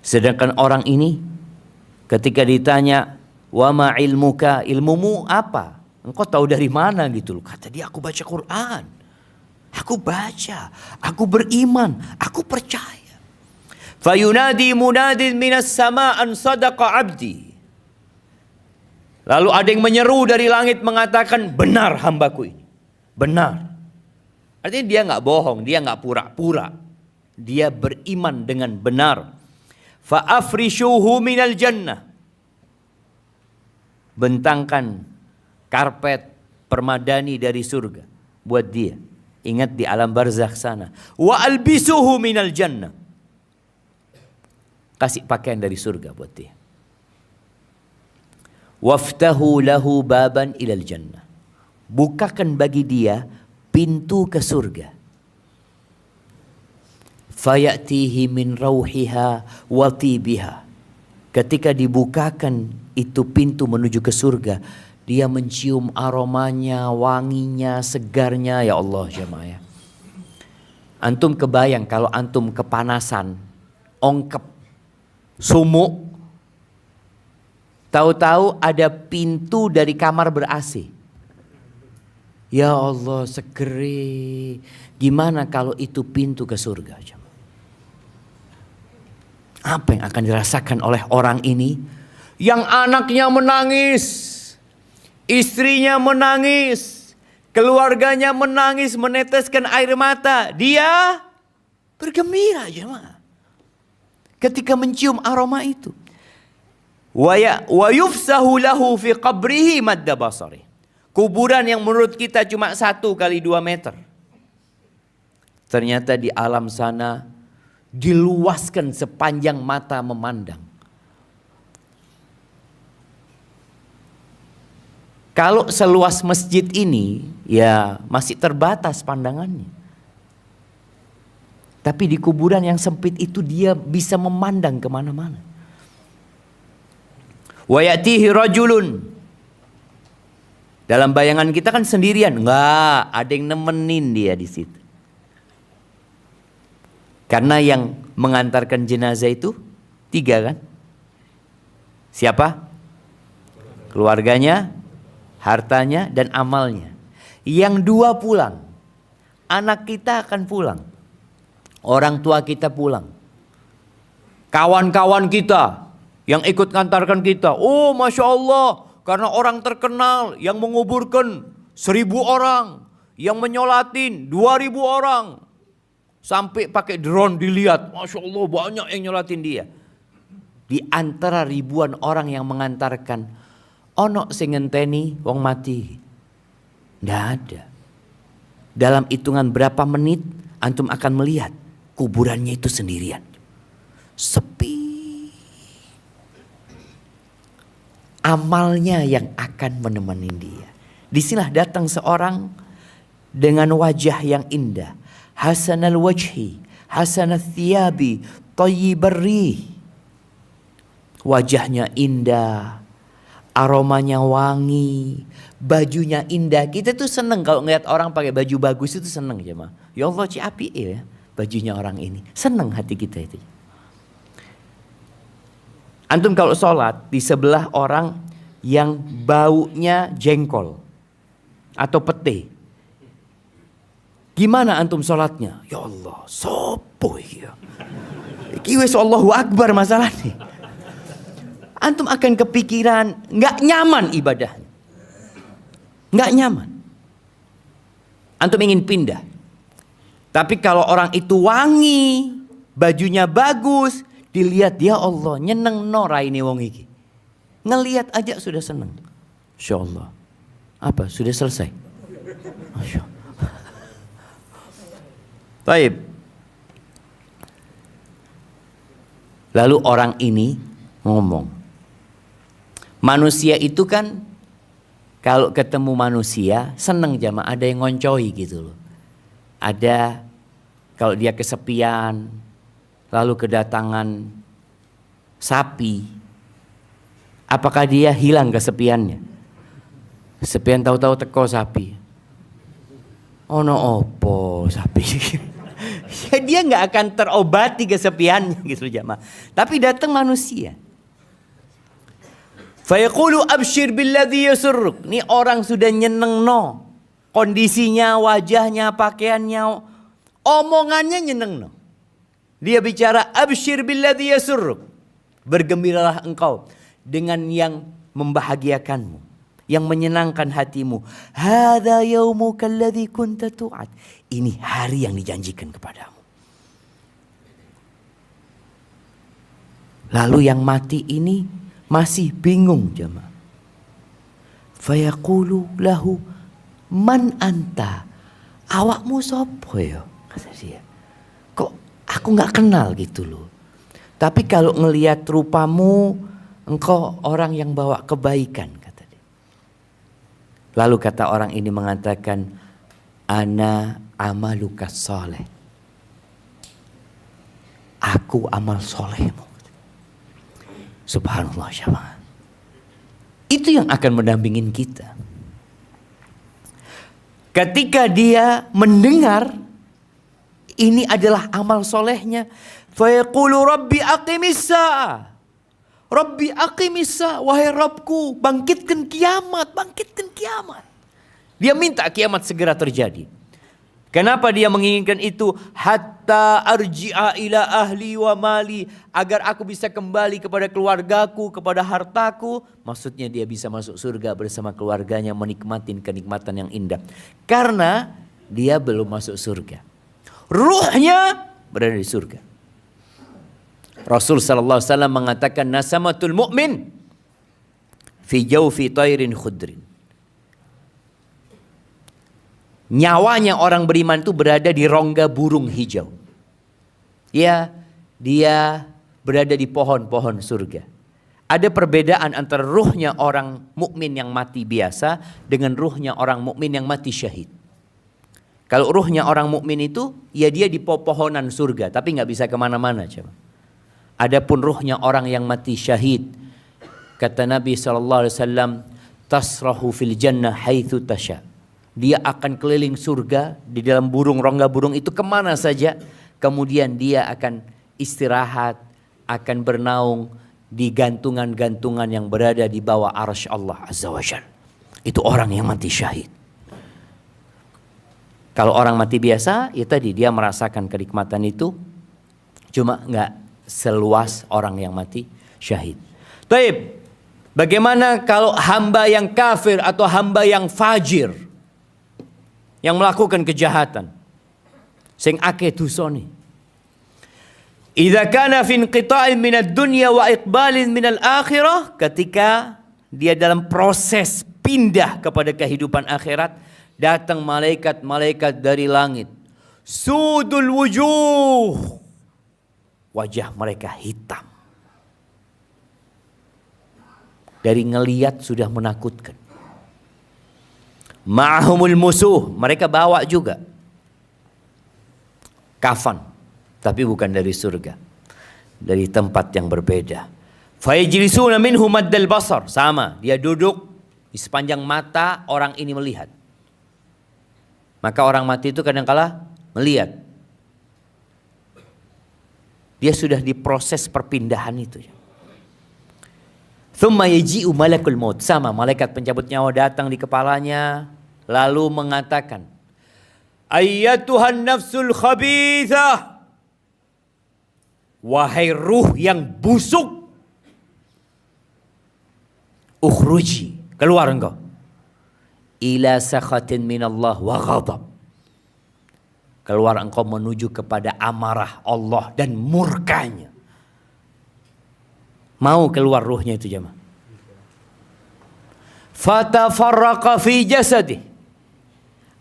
Speaker 1: Sedangkan orang ini ketika ditanya, wa ma ilmuka, ilmumu apa? Engkau tahu dari mana gitu loh. Kata dia, aku baca Quran. Aku baca, aku beriman, aku percaya. Fayunadi munadin minas sama'an sadaqa abdi. Lalu ada yang menyeru dari langit mengatakan, benar hambaku ini. Benar. Artinya dia gak bohong, dia gak pura-pura. Dia beriman dengan benar. Fa'afrishuhu minal jannah. Bentangkan karpet permadani dari surga buat dia. Ingat di alam barzakh sana. Wa albisuhu minal jannah. Kasih pakaian dari surga buat dia. Waftahu lahu baban ilal jannah. Bukakan bagi dia pintu ke surga. Fayatihi min rauhiha wa tibiha. Ketika dibukakan itu pintu menuju ke surga, dia mencium aromanya, wanginya, segarnya. Ya Allah jemaah ya. Antum kebayang kalau antum kepanasan, ongkep, sumuk, tahu-tahu ada pintu dari kamar ber-AC. Ya Allah segeri. Gimana kalau itu pintu ke surga jemaah? Apa yang akan dirasakan oleh orang ini? Yang anaknya menangis, istrinya menangis, keluarganya menangis, meneteskan air mata. Dia bergembira jemaah. Ketika mencium aroma itu. Wa yufsahu lahu fi qabrihi madda basari. Kuburan yang menurut kita cuma 1 kali 2 meter. Ternyata di alam sana diluaskan sepanjang mata memandang. Kalau seluas masjid ini, ya masih terbatas pandangannya. Tapi di kuburan yang sempit itu dia bisa memandang kemana-mana. Wa ya'tihi rajulun. Dalam bayangan kita kan sendirian, enggak, ada yang nemenin dia di situ. Karena yang mengantarkan jenazah itu 3 kan? Siapa? Keluarganya, hartanya, dan amalnya. Yang 2 pulang. Anak kita akan pulang. Orang tua kita pulang. Kawan-kawan kita yang ikut ngantarkan kita. Oh Masya Allah. Karena orang terkenal yang menguburkan 1000 orang. Yang menyolatin 2000 orang. Sampai pakai drone dilihat. Masya Allah banyak yang nyolatin dia. Di antara ribuan orang yang mengantarkan. Ono sing ngenteni wong mati. Nggak ada. Dalam hitungan berapa menit antum akan melihat kuburannya itu sendirian. Sepi. Amalnya yang akan menemani dia. Disinilah datang seorang dengan wajah yang indah. Hasanal wajhi, hasanal thiyabi, tayyibar rih. Wajahnya indah, aromanya wangi, bajunya indah. Kita tuh seneng kalau ngeliat orang pakai baju bagus itu seneng ya ma. Ya Allah ciapi ya bajunya orang ini. Seneng hati kita itu. Antum kalau sholat di sebelah orang yang baunya jengkol atau pete. Gimana antum sholatnya? Ya Allah, sopo ya. Iki wis Allahu Akbar masalahnya. Antum akan kepikiran nggak nyaman ibadahnya. Nggak nyaman. Antum ingin pindah. Tapi kalau orang itu wangi, bajunya bagus, dilihat ya Allah, nyeneng no raine wong iki. Ngelihat aja sudah seneng. Insya Allah. Apa? Sudah selesai? Masya Allah. Baik. Lalu orang ini ngomong. Manusia itu kan kalau ketemu manusia seneng jamaah, ada yang ngoncoi gitu loh. Ada kalau dia kesepian, lalu kedatangan sapi, apakah dia hilang kesepiannya? Kesepian tahu-tahu teko sapi. Oh no opo sapi. Ya, dia nggak akan terobati kesepiannya gitu jamaah. Tapi datang manusia. Fayaqulu abshir billadhi yasurruk. Ini orang sudah nyeneng no. Kondisinya, wajahnya, pakaiannya, omongannya nyeneng no. Dia bicara abshir billadhi yasurruk. Bergembiralah engkau dengan yang membahagiakanmu, yang menyenangkan hatimu. Hadza yaumuka alladzi kunta tu'ad. Ini hari yang dijanjikan kepadamu. Lalu yang mati ini masih bingung jemaah. Fayaqulu lahu man anta? Awakmu sopo ya? Kata dia. Kok aku nggak kenal gitu loh. Tapi kalau ngelihat rupamu, engkau orang yang bawa kebaikan, kata dia. Lalu kata orang ini mengatakan, ana amaluka soleh. Aku amal solehmu. Subhanallah jemaah. Itu yang akan mendampingin kita. Ketika dia mendengar ini adalah amal solehnya, fayaqulu rabbi aqimis sa'ah. Rabbi aqimis sa'ah, wahai Rabbku, bangkitkan kiamat, bangkitkan kiamat. Dia minta kiamat segera terjadi. Kenapa dia menginginkan itu? Hatta arji'a ila ahli wa mali, agar aku bisa kembali kepada keluargaku, kepada hartaku. Maksudnya dia bisa masuk surga bersama keluarganya, menikmati kenikmatan yang indah. Karena dia belum masuk surga. Ruhnya berada di surga. Rasul sallallahu alaihi wasallam mengatakan, nasamatul mu'min fi jawfi tayrin khudrin. Nyawanya orang beriman itu berada di rongga burung hijau. Ya, dia berada di pohon-pohon surga. Ada perbedaan antara ruhnya orang mukmin yang mati biasa dengan ruhnya orang mukmin yang mati syahid. Kalau ruhnya orang mukmin itu, ya dia di pohonan surga, tapi nggak bisa kemana-mana. Adapun ruhnya orang yang mati syahid, kata Nabi SAW, tasrahu fil jannah haitsu tasha. Dia akan keliling surga di dalam rongga burung itu kemana saja. Kemudian dia akan istirahat, akan bernaung di gantungan-gantungan yang berada di bawah arsy Allah Azza wa Jalla. Itu orang yang mati syahid. Kalau orang mati biasa, ya tadi dia merasakan kenikmatan itu, cuma nggak seluas orang yang mati syahid. Taib, bagaimana kalau hamba yang kafir atau hamba yang fajir, yang melakukan kejahatan, sing akeh dosane? Idza kana fi inqita'in minad dunya wa iqbalin minal akhirah, ketika dia dalam proses pindah kepada kehidupan akhirat, datang malaikat-malaikat dari langit. Sudul wujuh, wajah mereka hitam. Dari ngeliat sudah menakutkan. Ma'ahumul musuh, mereka bawa juga kafan, tapi bukan dari surga, dari tempat yang berbeda. Fayajlisuna minhu maddal basar, sama, dia duduk di sepanjang mata orang ini melihat. Maka orang mati itu kadang-kala melihat. Dia sudah diproses perpindahan itu. Thumma yaji'u malakul maut, sama, malaikat pencabut nyawa datang di kepalanya lalu mengatakan, ayyatuhan nafsul khabithah, wahai ruh yang busuk, ukhruji, keluar engkau, ila sakhatin minallah wa ghadab, keluar engkau menuju kepada amarah Allah dan murkanya. Mau keluar ruhnya itu jemaah. Fatafarraqa fi jasadi.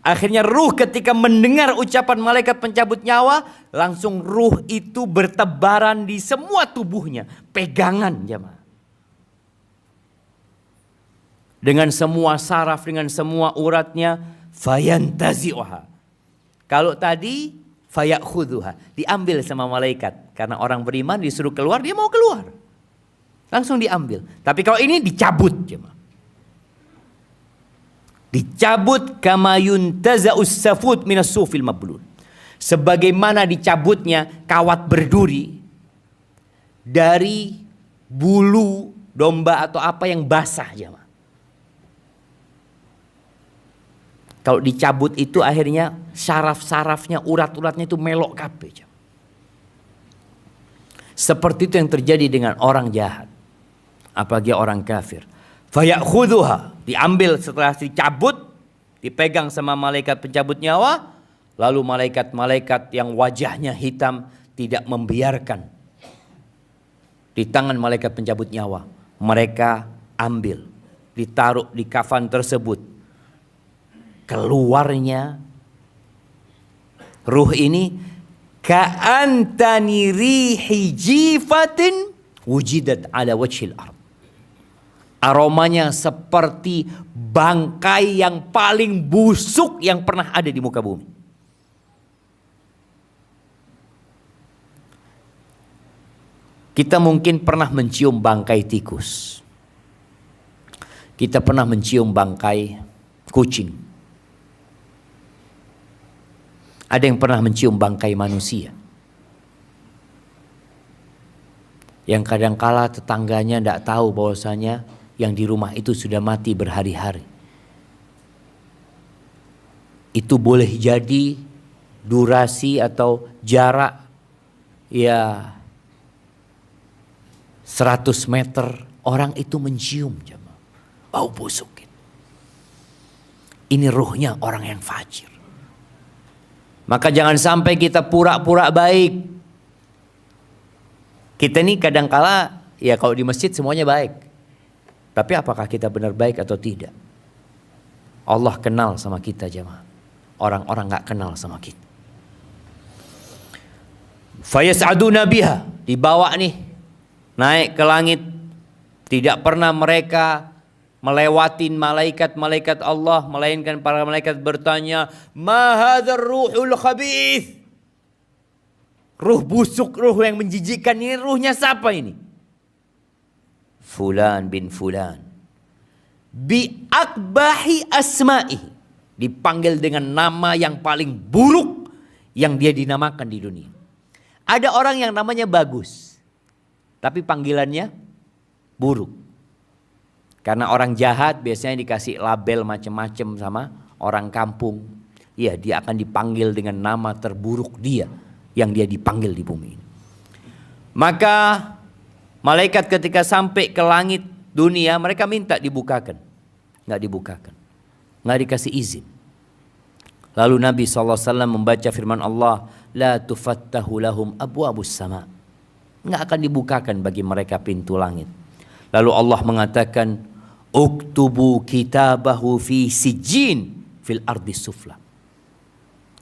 Speaker 1: Akhirnya ruh ketika mendengar ucapan malaikat pencabut nyawa, langsung ruh itu bertebaran di semua tubuhnya. Pegangan jemaah. Dengan semua saraf, dengan semua uratnya, fayantazi'uha. Kalau tadi fayakhudhuha, diambil sama malaikat. Karena orang beriman disuruh keluar, dia mau keluar. Langsung diambil. Tapi kalau ini dicabut jemaah. Dicabut kama yuntaza'us safut minas sufil mablul. Sebagaimana dicabutnya kawat berduri dari bulu domba atau apa yang basah jemaah. Kalau dicabut itu akhirnya saraf-sarafnya, urat-uratnya itu melok kabeh jemaah. Seperti itu yang terjadi dengan orang jahat. Apalagi orang kafir. Fayakhudhuha, diambil setelah dicabut, dipegang sama malaikat pencabut nyawa, lalu malaikat-malaikat yang wajahnya hitam tidak membiarkan di tangan malaikat pencabut nyawa. Mereka ambil, ditaruh di kafan tersebut. Keluarnya ruh ini ka'antani rihi jifatin wujidat ala wajhil ard. Aromanya seperti bangkai yang paling busuk yang pernah ada di muka bumi. Kita mungkin pernah mencium bangkai tikus. Kita pernah mencium bangkai kucing. Ada yang pernah mencium bangkai manusia. Yang kadangkala tetangganya tidak tahu bahwasanya yang di rumah itu sudah mati berhari-hari. Itu boleh jadi durasi atau jarak ya 100 meter orang itu mencium jemaah. Bau busuk. Ini ruhnya orang yang fajir. Maka jangan sampai kita pura-pura baik. Kita ini kadangkala ya kalau di masjid semuanya baik. Tapi apakah kita benar baik atau tidak? Allah kenal sama kita jemaah. Orang-orang gak kenal sama kita. Fayas'aduna biha, dibawa nih naik ke langit. Tidak pernah mereka melewatin malaikat-malaikat Allah, melainkan para malaikat bertanya, "Ma hadzal ruhul khabith?" Ruh busuk, ruh yang menjijikkan ini ruhnya siapa ini? Fulan bin Fulan. Bi akbahi asma'i. Dipanggil dengan nama yang paling buruk yang dia dinamakan di dunia. Ada orang yang namanya bagus, tapi panggilannya buruk. Karena orang jahat biasanya dikasih label macam-macam sama orang kampung. Ya, dia akan dipanggil dengan nama terburuk dia yang dia dipanggil di bumi ini. Maka malaikat ketika sampai ke langit dunia, mereka minta dibukakan. Nggak dibukakan. Nggak dikasih izin. Lalu Nabi SAW membaca firman Allah, La tufattahu lahum abwabus sama. Nggak akan dibukakan bagi mereka pintu langit. Lalu Allah mengatakan, Uktubu kitabahu fi sijjin fil ardi sufla.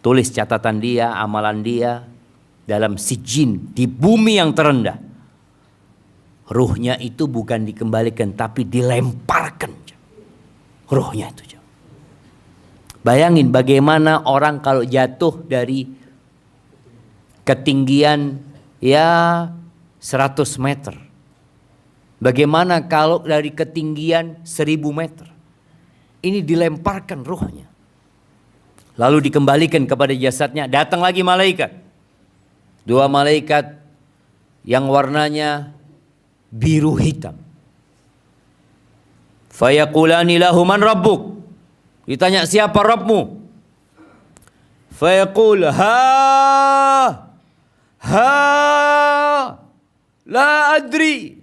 Speaker 1: Tulis catatan dia, amalan dia dalam sijjin, di bumi yang terendah. Ruhnya itu bukan dikembalikan tapi dilemparkan. Ruhnya itu. Bayangin bagaimana orang kalau jatuh dari ketinggian ya 100 meter. Bagaimana kalau dari ketinggian 1000 meter. Ini dilemparkan ruhnya. Lalu dikembalikan kepada jasadnya. Datang lagi malaikat. 2 malaikat yang warnanya biru hitam. Fayaqulani lahu man rabbuk. Ditanya siapa Rabbmu? Fayaqul la adri.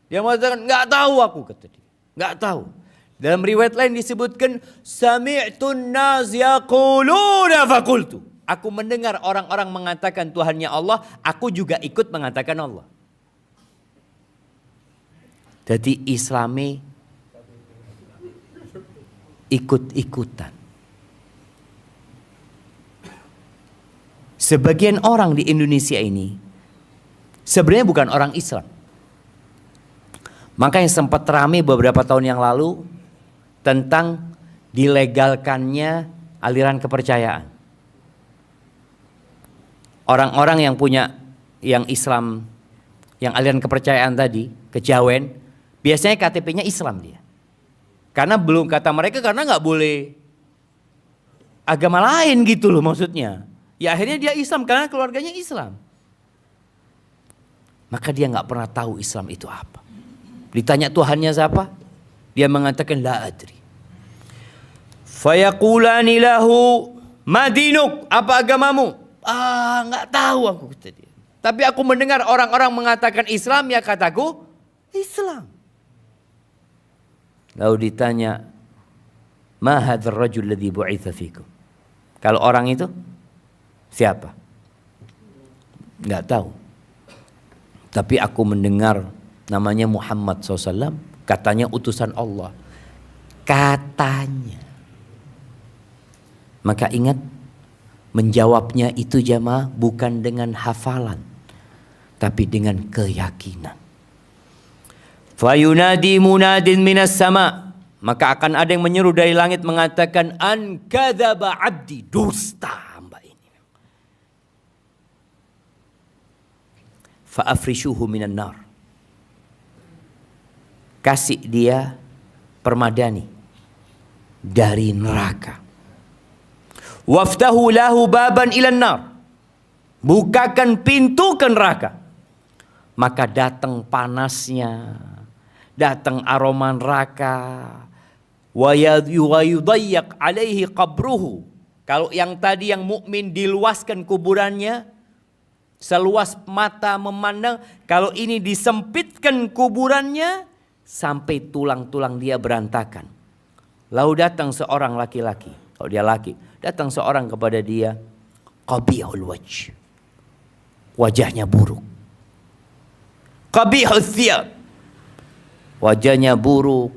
Speaker 1: Dia mengatakan enggak tahu aku, kata dia. Enggak tahu. Dalam riwayat lain disebutkan sami'tun nas yaquluna faqultu. Aku mendengar orang-orang mengatakan Tuhannya Allah, aku juga ikut mengatakan Allah. Jadi Islami ikut-ikutan. Sebagian orang di Indonesia ini sebenarnya bukan orang Islam. Maka yang sempat ramai beberapa tahun yang lalu tentang dilegalkannya aliran kepercayaan. Orang-orang yang punya yang Islam, yang aliran kepercayaan tadi, kejawen, biasanya KTP-nya Islam dia. Karena belum kata mereka karena nggak boleh agama lain gitu loh maksudnya. Ya akhirnya dia Islam karena keluarganya Islam. Maka dia nggak pernah tahu Islam itu apa. Ditanya Tuhannya siapa? Dia mengatakan la adri. Fayaqulani lahu madinuk, apa agamamu? Nggak tahu aku, kata dia. Tapi aku mendengar orang-orang mengatakan Islam, ya kataku Islam. Lalu ditanya, ma hadzal rajul ladzi bu'itsa fikum? Kalau orang itu siapa? Enggak tahu. Tapi aku mendengar namanya Muhammad SAW, katanya utusan Allah. Katanya. Maka ingat, menjawabnya itu jamaah bukan dengan hafalan, tapi dengan keyakinan. Fayunadi munadin minas sama, maka akan ada yang menyeru dari langit mengatakan, an kadzaba abdi, dusta hamba ini. Fa afrishuhu minan nar, kasih dia permadani dari neraka. Waftahu lahu baban ilan nar, bukakan pintu ke neraka. Maka datang panasnya, datang aroma neraka. Wa yudayyak alaihi qabruhu. Kalau yang tadi yang mukmin diluaskan kuburannya, seluas mata memandang, kalau ini disempitkan kuburannya sampai tulang-tulang dia berantakan. Lalu datang seorang laki-laki, kalau dia laki, datang seorang kepada dia, qabihul wajh, wajahnya buruk. Qabihul thiyab, wajahnya buruk,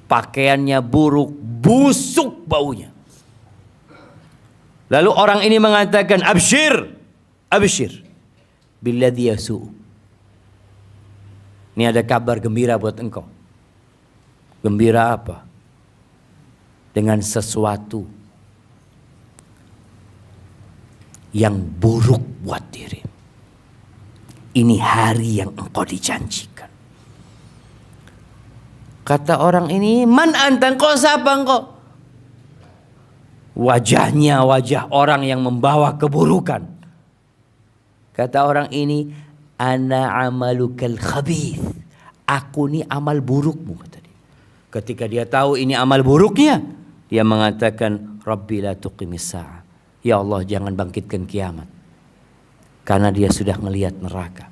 Speaker 1: pakaiannya buruk, busuk baunya. Lalu orang ini mengatakan, abshir, abshir billadhi yasu'u. Ini ada kabar gembira buat engkau. Gembira apa? Dengan sesuatu yang buruk buat diri. Ini hari yang engkau dijanjikan. Kata orang ini, man anta, engkau siapa engkau? Wajahnya wajah orang yang membawa keburukan. Kata orang ini, ana amalukal khabith, aku ni amal burukmu, kata dia. Ketika dia tahu ini amal buruknya, dia mengatakan, Rabbi la tuqimis sa'ah, ya Allah jangan bangkitkan kiamat. Karena dia sudah melihat neraka,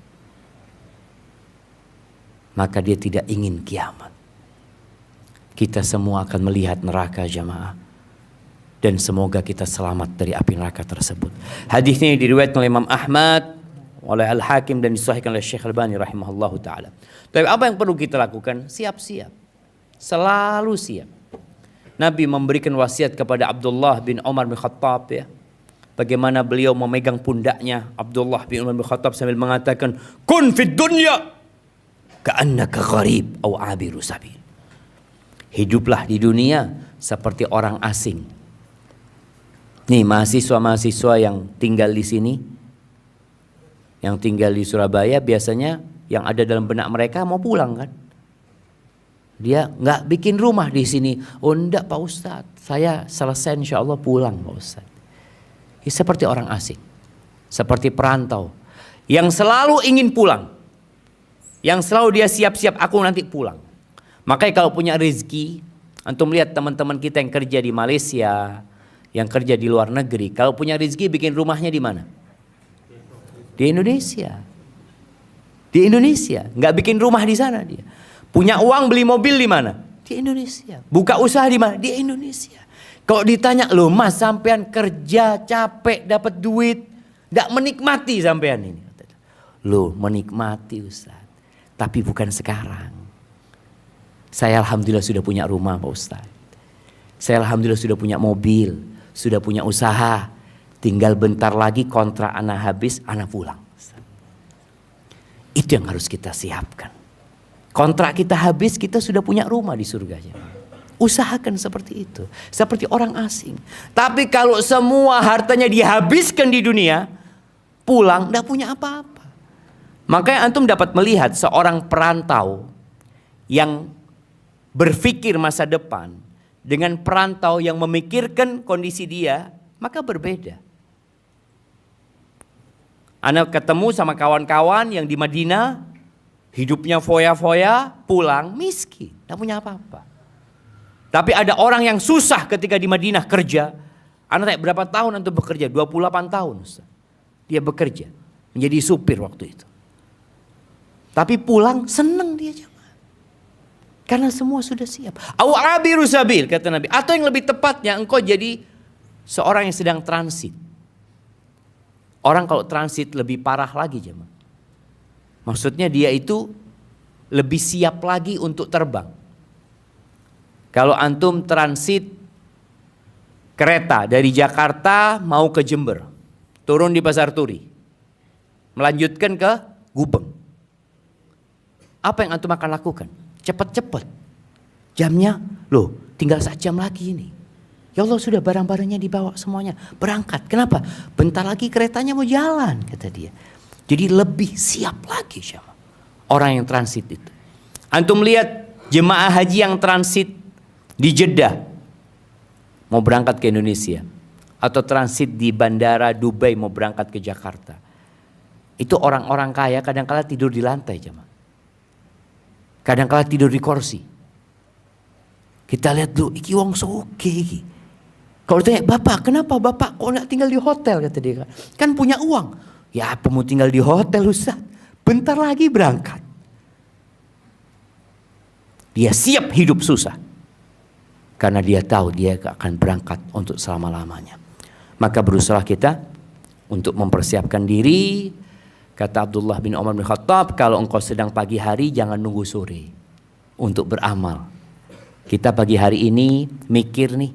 Speaker 1: maka dia tidak ingin kiamat. Kita semua akan melihat neraka jamaah, dan semoga kita selamat dari api neraka tersebut. Hadis ini diriwayatkan oleh Imam Ahmad, oleh Al-Hakim, dan disahihkan oleh Syekh Albani rahimahullahu taala. Tapi apa yang perlu kita lakukan? Siap-siap, selalu siap. Nabi memberikan wasiat kepada Abdullah bin Umar bin Khattab, ya, bagaimana beliau memegang pundaknya Abdullah bin Umar bin Khattab sambil mengatakan, kun fid dunya ka'annaka gharib aw abiru sabil. Hiduplah di dunia seperti orang asing. Nih mahasiswa-mahasiswa yang tinggal di sini, yang tinggal di Surabaya, biasanya yang ada dalam benak mereka mau pulang kan. Dia nggak bikin rumah di sini. Oh enggak Pak Ustadz, saya selesai insya Allah pulang Pak Ustadz. Ya, seperti orang asing, seperti perantau yang selalu ingin pulang, yang selalu dia siap-siap, aku nanti pulang. Makanya kalau punya rezeki, antum lihat teman-teman kita yang kerja di Malaysia, yang kerja di luar negeri, kalau punya rezeki bikin rumahnya di mana? Di Indonesia. Di Indonesia, nggak bikin rumah di sana dia. Punya uang beli mobil di mana? Di Indonesia. Buka usaha di mana? Di Indonesia. Kalau ditanya, loh mas sampean kerja capek dapat duit, nggak menikmati sampean ini? Loh menikmati Ustaz, tapi bukan sekarang. Saya alhamdulillah sudah punya rumah Pak Ustaz. Saya alhamdulillah sudah punya mobil, sudah punya usaha. Tinggal bentar lagi kontrak anak habis, anak pulang. Itu yang harus kita siapkan. Kontrak kita habis, kita sudah punya rumah di surganya. Usahakan seperti itu, seperti orang asing. Tapi kalau semua hartanya dihabiskan di dunia, pulang tidak punya apa-apa. Makanya antum dapat melihat seorang perantau yang berpikir masa depan dengan perantau yang memikirkan kondisi dia, maka berbeda. Anak ketemu sama kawan-kawan yang di Madinah, hidupnya foya-foya, pulang miskin, tidak punya apa-apa. Tapi ada orang yang susah ketika di Madinah kerja. Anak tanya, berapa tahun antum bekerja? 28 tahun Ustaz. Dia bekerja menjadi supir waktu itu. Tapi pulang senang dia jemaah. Karena semua sudah siap. Au abiru sabil kata Nabi. Atau yang lebih tepatnya engkau jadi seorang yang sedang transit. Orang kalau transit lebih parah lagi jemaah. Maksudnya dia itu lebih siap lagi untuk terbang. Kalau antum transit kereta dari Jakarta mau ke Jember, turun di Pasar Turi, melanjutkan ke Gubeng, apa yang antum akan lakukan? Cepat-cepat. Jamnya, loh tinggal 1 jam lagi ini. Ya Allah, sudah barang-barangnya dibawa semuanya, berangkat. Kenapa? Bentar lagi keretanya mau jalan, kata dia. Jadi lebih siap lagi siapa? Orang yang transit itu. Antum lihat jemaah haji yang transit di Jeddah mau berangkat ke Indonesia, atau transit di bandara Dubai mau berangkat ke Jakarta. Itu orang-orang kaya kadang-kala tidur di lantai jemaah. Kadang-kala tidur di kursi. Kita lihat dulu, iki wong soge iki. Kalau tanya, bapak kenapa bapak kok nggak tinggal di hotel, kata dia. Kan punya uang. Ya apa mau tinggal di hotel Ustaz? Bentar lagi berangkat. Dia siap hidup susah. Karena dia tahu dia akan berangkat untuk selama-lamanya. Maka berusaha kita untuk mempersiapkan diri. Kata Abdullah bin Umar bin Khattab, kalau engkau sedang pagi hari jangan nunggu sore untuk beramal. Kita pagi hari ini mikir nih,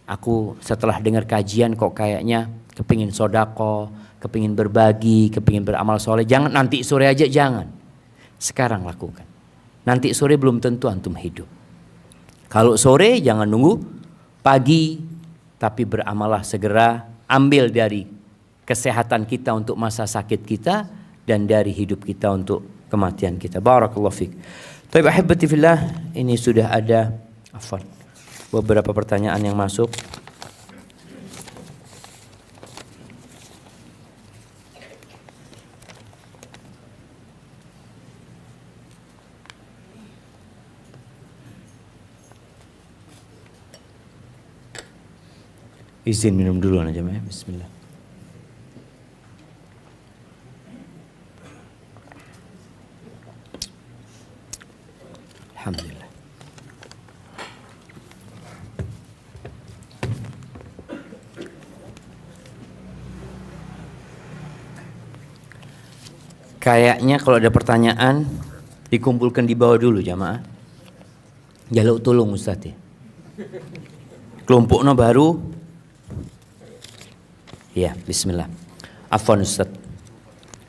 Speaker 1: aku setelah dengar kajian kok kayaknya kepingin sodako, kepingin berbagi, kepingin beramal soleh. Jangan nanti sore aja, jangan. Sekarang lakukan. Nanti sore belum tentu antum hidup. Kalau sore jangan nunggu pagi, tapi beramallah segera. Ambil dari kesehatan kita untuk masa sakit kita, dan dari hidup kita untuk kematian kita. Barakallahu fiik. Taib ahibati fillah, ini sudah ada beberapa pertanyaan yang masuk. Izin minum dulu aja, bismillah. Alhamdulillah. Kayaknya kalau ada pertanyaan dikumpulkan di bawah dulu jamaah. Jaluk tolong Ustaz ya. Kelompoknya baru. Ya, bismillah. Afwan Ustaz.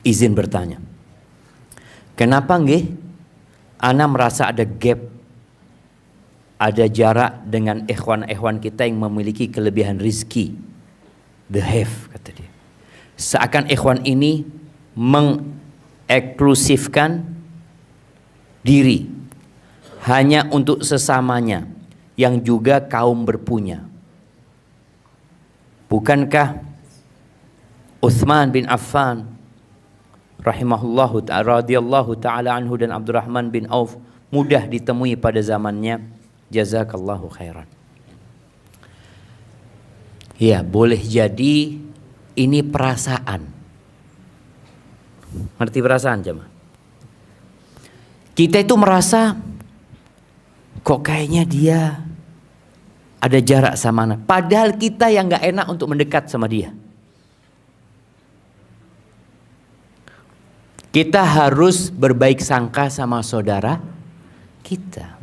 Speaker 1: Izin bertanya. Kenapa nggih ana merasa ada gap, ada jarak dengan ikhwan-ikhwan kita yang memiliki kelebihan rizki, the have, kata dia. Seakan ikhwan ini mengeksklusifkan diri hanya untuk sesamanya yang juga kaum berpunya. Bukankah Utsman bin Affan rahimahullahu ta'ala radhiyallahu ta'ala anhu dan Abdurrahman bin Auf mudah ditemui pada zamannya? Jazakallahu khairan. Ya, boleh jadi ini perasaan. Ngerti perasaan jemaah? Kita itu merasa kok kayaknya dia ada jarak sama anak. Padahal kita yang gak enak untuk mendekat sama dia. Kita harus berbaik sangka sama saudara kita.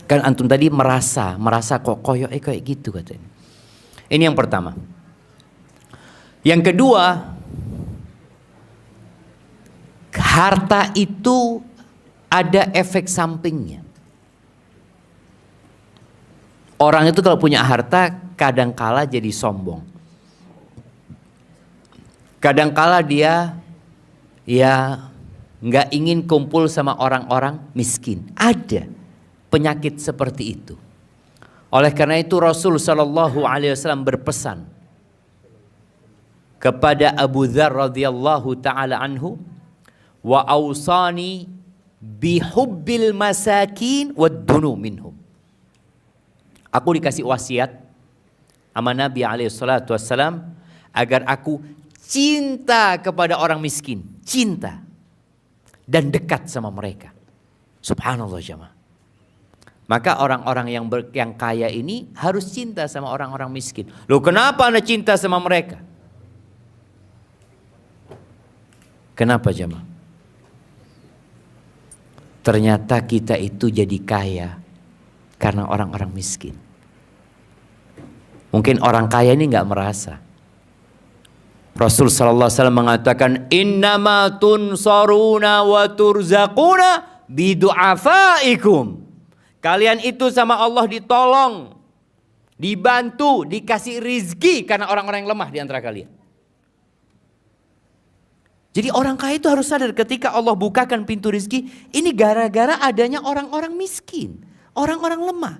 Speaker 1: Kan antum tadi merasa kok koyok kayak gitu katanya. Ini yang pertama. Yang kedua, harta itu ada efek sampingnya. Orang itu kalau punya harta kadangkala jadi sombong. Kadangkala dia ya nggak ingin kumpul sama orang-orang miskin. Ada penyakit seperti itu. Oleh karena itu Rasul Shallallahu Alaihi Wasallam berpesan kepada Abu Dzar radhiyallahu taala anhu, wa ausani bihubbil masakin waddunu minhum. Aku dikasih wasiat sama Nabi alaihi salatu wassalam agar aku cinta kepada orang miskin, cinta dan dekat sama mereka. Subhanallah jemaah. Maka orang-orang yang kaya ini harus cinta sama orang-orang miskin. Loh, kenapa Anda cinta sama mereka? Kenapa jemaah? Ternyata kita itu jadi kaya karena orang-orang miskin. Mungkin orang kaya ini nggak merasa. Rasul sallallahu alaihi wasallam mengatakan, innama tunsaruna wa turzaquna bidu'afaikum. Kalian itu sama Allah ditolong, dibantu, dikasih rizki karena orang-orang yang lemah di antara kalian. Jadi orang kaya itu harus sadar ketika Allah bukakan pintu rizki, ini gara-gara adanya orang-orang miskin, orang-orang lemah.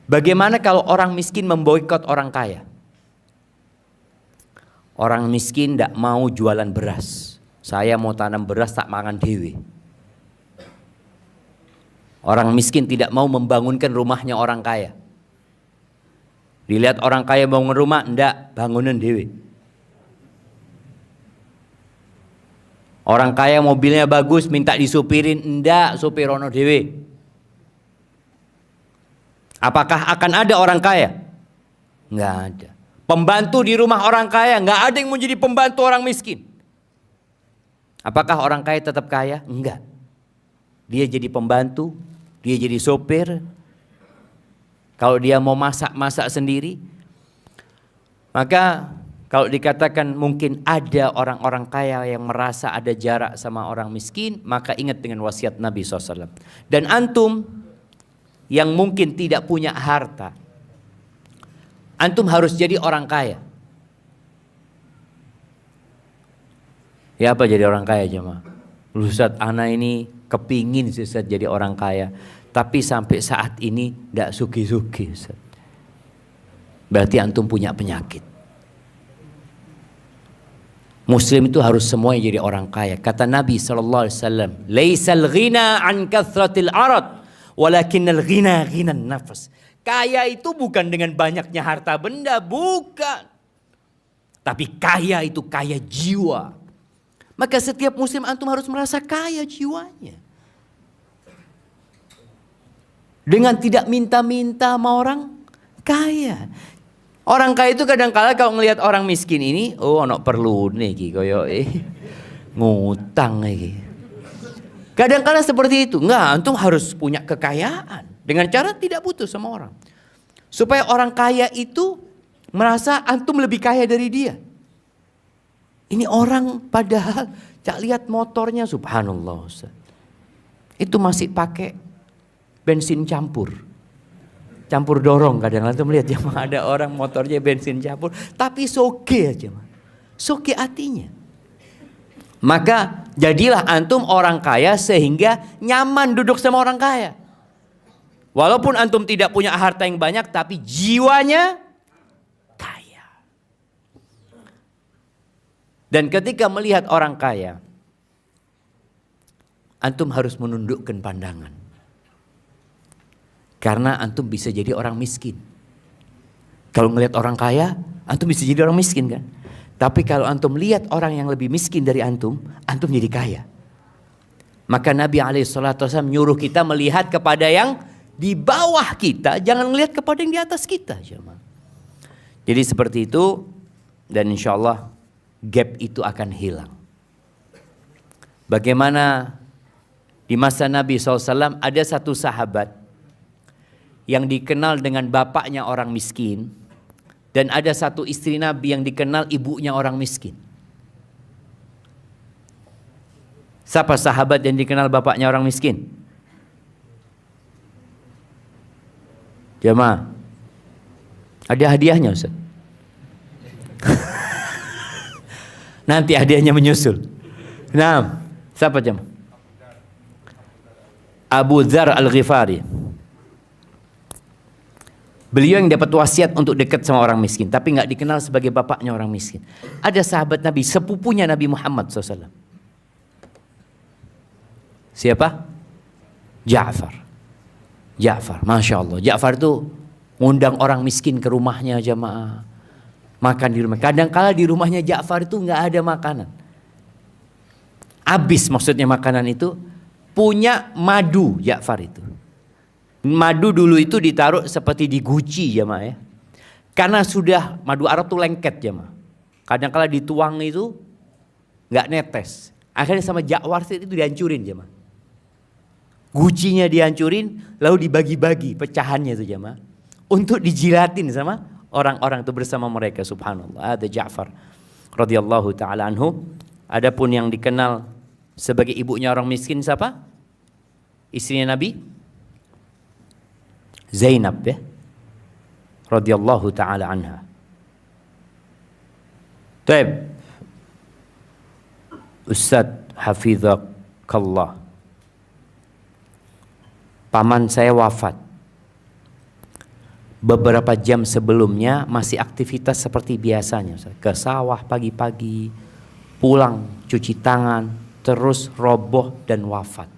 Speaker 1: Bagaimana kalau orang miskin memboikot orang kaya? Orang miskin tidak mau jualan beras. Saya mau tanam beras tak makan dewe. Orang miskin tidak mau membangunkan rumahnya orang kaya. Dilihat orang kaya bangun rumah, ndak bangunan dewe. Orang kaya mobilnya bagus, minta disupirin, ndak supirono dewe. Apakah akan ada orang kaya? Nggak ada. Pembantu di rumah orang kaya, nggak ada yang mau jadi pembantu orang miskin. Apakah orang kaya tetap kaya? Enggak. Dia jadi pembantu, dia jadi sopir. Kalau dia mau masak sendiri. Maka kalau dikatakan mungkin ada orang-orang kaya yang merasa ada jarak sama orang miskin, maka ingat dengan wasiat Nabi SAW. Dan antum yang mungkin tidak punya harta, antum harus jadi orang kaya. Ya apa jadi orang kaya jemaah? Ustaz, ana ini kepingin Ustaz jadi orang kaya, tapi sampai saat ini tidak suki-suki Ustaz. Berarti antum punya penyakit. Muslim itu harus semuanya jadi orang kaya. Kata Nabi SAW, laisal ghina an kathratil arad, walakinnal ghina ghinan nafas. Kaya itu bukan dengan banyaknya harta benda, bukan. Tapi kaya itu kaya jiwa. Maka setiap muslim antum harus merasa kaya jiwanya. Dengan tidak minta-minta sama orang kaya. Orang kaya itu kadang-kala kalau ngelihat orang miskin ini, oh ono perlu nih koyo ngutang lagi. Kadang-kala seperti itu. Enggak, antum harus punya kekayaan. Dengan cara tidak butuh sama orang. Supaya orang kaya itu merasa antum lebih kaya dari dia. Ini orang padahal cak lihat motornya subhanallah Ustaz. Itu masih pakai bensin campur. Campur dorong kadang-kadang antum lihat jemaah ada orang motornya bensin campur. Tapi soge aja. Soge hatinya. Maka jadilah antum orang kaya sehingga nyaman duduk sama orang kaya. Walaupun antum tidak punya harta yang banyak, tapi jiwanya kaya. Dan ketika melihat orang kaya, antum harus menundukkan pandangan. Karena antum bisa jadi orang miskin. Kalau melihat orang kaya, antum bisa jadi orang miskin kan. Tapi kalau antum lihat orang yang lebih miskin dari antum jadi kaya. Maka Nabi SAW nyuruh kita melihat kepada yang di bawah kita, jangan melihat kepada yang di atas kita. Jadi seperti itu, dan insya Allah gap itu akan hilang. Bagaimana di masa Nabi SAW ada satu sahabat yang dikenal dengan bapaknya orang miskin, dan ada satu istri Nabi yang dikenal ibunya orang miskin. Siapa sahabat yang dikenal bapaknya orang miskin? Jemaah, ada hadiahnya Ustaz. Nanti hadiahnya menyusul. Nah, siapa jemaah? Abu Dzar Al-Ghifari. Beliau yang dapat wasiat untuk dekat sama orang miskin, tapi nggak dikenal sebagai bapaknya orang miskin. Ada sahabat Nabi, sepupunya Nabi Muhammad SAW. Siapa? Ja'far. Ja'far, Masya Allah. Ja'far itu ngundang orang miskin ke rumahnya jamaah. Makan di rumah. Kadang-kala di rumahnya Ja'far itu nggak ada makanan. Habis maksudnya makanan itu. Punya madu Ja'far itu. Madu dulu itu ditaruh seperti di guci jamaah ya. Karena sudah madu Arab tuh lengket jamaah. Kadang-kala dituang itu nggak netes. Akhirnya sama Ja'far itu dihancurin jemaah. Gucinya dihancurin, lalu dibagi-bagi pecahannya itu jemaah, untuk dijilatin sama orang-orang itu bersama mereka. Subhanallah. Ada Ja'far radhiyallahu taala anhu. Adapun yang dikenal sebagai ibunya orang miskin siapa? Istrinya Nabi Zainab ya, radhiyallahu taala anha. Taib Ustaz hafizakallah, paman saya wafat. Beberapa jam sebelumnya masih aktivitas seperti biasanya, Ustaz. Ke sawah pagi-pagi, pulang cuci tangan, terus roboh dan wafat.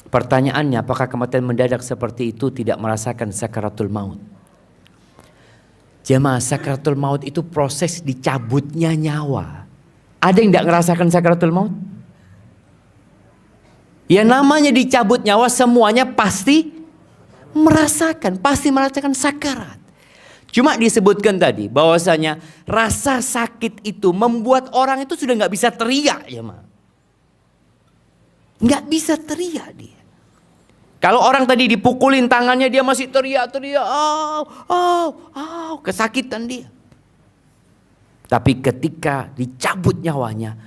Speaker 1: Pertanyaannya, apakah kematian mendadak seperti itu tidak merasakan sakaratul maut? Jemaah, sakaratul maut itu proses dicabutnya nyawa. Ada yang tidak merasakan sakaratul maut? Ya namanya dicabut nyawa, semuanya pasti merasakan sakarat. Cuma disebutkan tadi bahwasanya rasa sakit itu membuat orang itu sudah nggak bisa teriak, ya ma. Nggak bisa teriak dia. Kalau orang tadi dipukulin tangannya dia masih teriak-teriak, kesakitan dia. Tapi ketika dicabut nyawanya,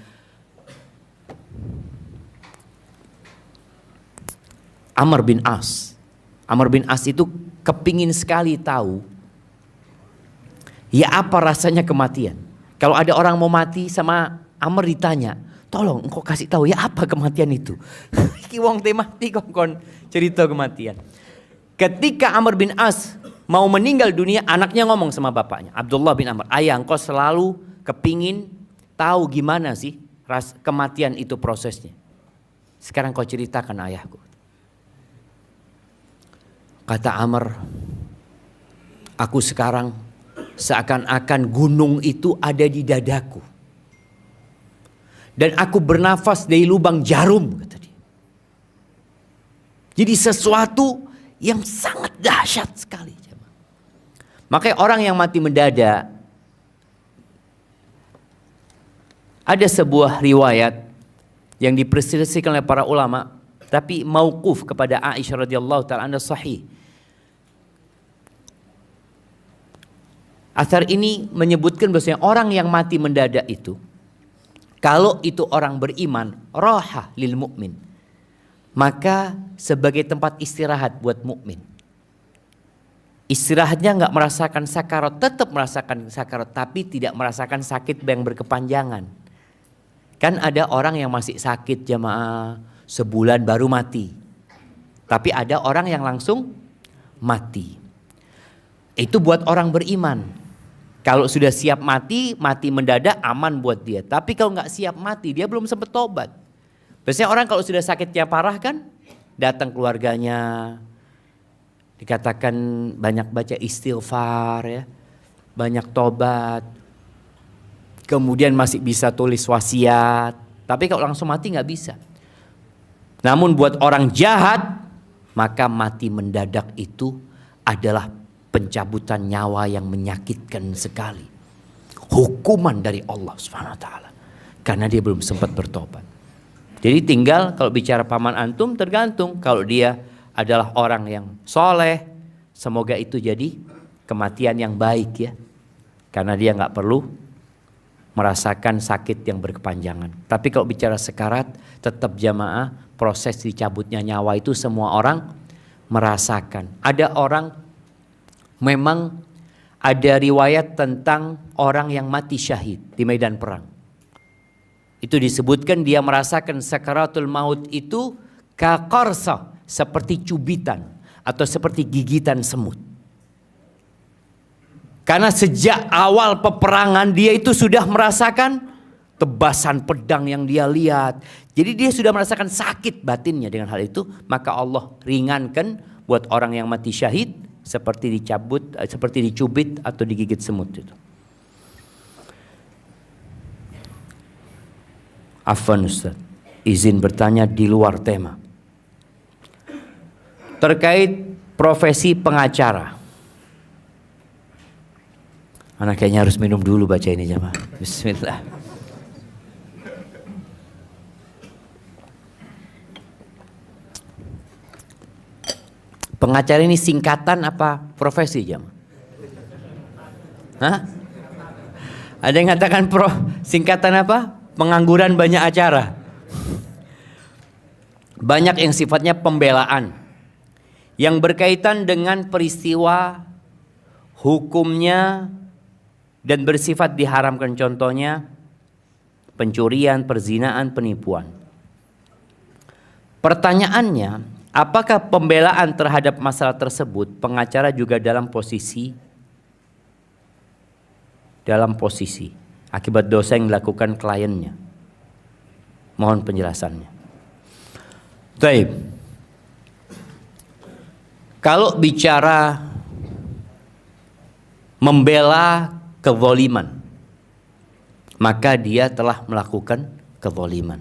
Speaker 1: Amr bin As itu kepingin sekali tahu ya apa rasanya kematian. Kalau ada orang mau mati sama Amr ditanya, tolong engkau kasih tahu ya apa kematian itu. Iki wong teh mati kon cerita kematian. Ketika Amr bin As mau meninggal dunia, anaknya ngomong sama bapaknya, Abdullah bin Amr, ayah engkau selalu kepingin tahu gimana sih kematian itu prosesnya. Sekarang kau ceritakan ayahku. Kata Amr, aku sekarang seakan-akan gunung itu ada di dadaku. Dan aku bernafas dari lubang jarum, kata dia. Jadi sesuatu yang sangat dahsyat sekali. Makanya orang yang mati mendadak, ada sebuah riwayat yang diperselisihkan oleh para ulama, tapi mauquf kepada Aisyah radhiyallahu taala anha sahih. Athar ini menyebutkan bahwasanya orang yang mati mendadak itu, kalau itu orang beriman, rohah lil mukmin, maka sebagai tempat istirahat buat mukmin. Istirahatnya nggak merasakan sakarat, tetap merasakan sakarat, tapi tidak merasakan sakit yang berkepanjangan. Kan ada orang yang masih sakit jamaah sebulan baru mati, tapi ada orang yang langsung mati. Itu buat orang beriman. Kalau sudah siap mati, mati mendadak aman buat dia. Tapi kalau nggak siap mati, dia belum sempat tobat. Biasanya orang kalau sudah sakitnya parah kan, datang keluarganya, dikatakan banyak baca istighfar ya, banyak tobat. Kemudian masih bisa tulis wasiat. Tapi kalau langsung mati nggak bisa. Namun buat orang jahat, maka mati mendadak itu adalah pencabutan nyawa yang menyakitkan sekali. Hukuman dari Allah Subhanahu wa taala. Karena dia belum sempat bertobat. Jadi tinggal kalau bicara paman antum tergantung. Kalau dia adalah orang yang soleh, semoga itu jadi kematian yang baik ya. Karena dia nggak perlu merasakan sakit yang berkepanjangan. Tapi kalau bicara sekarat, tetap jamaah proses dicabutnya nyawa itu semua orang merasakan. Ada orang, memang ada riwayat tentang orang yang mati syahid di medan perang. Itu disebutkan dia merasakan sakaratul maut itu kaqarsa, seperti cubitan atau seperti gigitan semut. Karena sejak awal peperangan dia itu sudah merasakan tebasan pedang yang dia lihat. Jadi dia sudah merasakan sakit batinnya dengan hal itu. Maka Allah ringankan buat orang yang mati syahid seperti dicabut, seperti dicubit atau digigit semut itu. Afwan Ustaz, izin bertanya di luar tema. Terkait profesi pengacara. Anak kayaknya harus minum dulu baca ini jemaah. Bismillah. Pengacara ini singkatan apa profesi jam? Hah? Ada yang katakan singkatan apa? Pengangguran banyak acara. Banyak yang sifatnya pembelaan, yang berkaitan dengan peristiwa hukumnya dan bersifat diharamkan, contohnya pencurian, perzinaan, penipuan. Pertanyaannya, apakah pembelaan terhadap masalah tersebut pengacara juga dalam posisi akibat dosa yang dilakukan kliennya? Mohon penjelasannya. Baik. Kalau bicara membela kezaliman, maka dia telah melakukan kezaliman.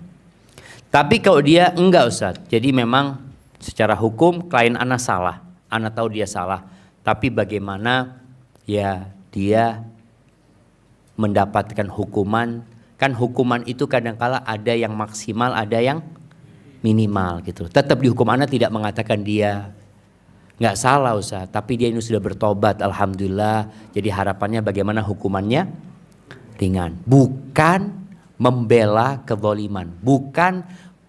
Speaker 1: Tapi kalau dia enggak, Ustaz, jadi memang secara hukum klien ana salah, ana tahu dia salah, tapi bagaimana ya dia mendapatkan hukuman? Kan hukuman itu kadang-kala ada yang maksimal, ada yang minimal gitu. Tetap di hukum ana tidak mengatakan dia nggak salah, Ustaz, tapi dia ini sudah bertobat, alhamdulillah. Jadi harapannya bagaimana hukumannya ringan. Bukan membela kezaliman, bukan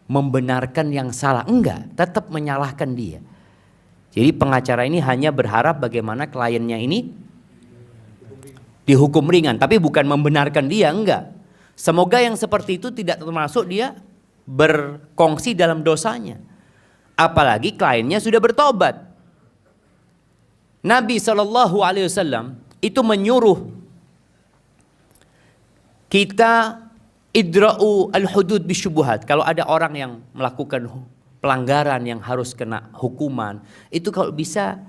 Speaker 1: membenarkan yang salah, enggak, tetap menyalahkan dia. Jadi pengacara ini hanya berharap bagaimana kliennya ini dihukum ringan, tapi bukan membenarkan dia, enggak. Semoga yang seperti itu tidak termasuk dia berkongsi dalam dosanya. Apalagi kliennya sudah bertobat. Nabi SAW itu menyuruh kita idra'u al-hudud bisyubuhat. Kalau ada orang yang melakukan pelanggaran yang harus kena hukuman, itu kalau bisa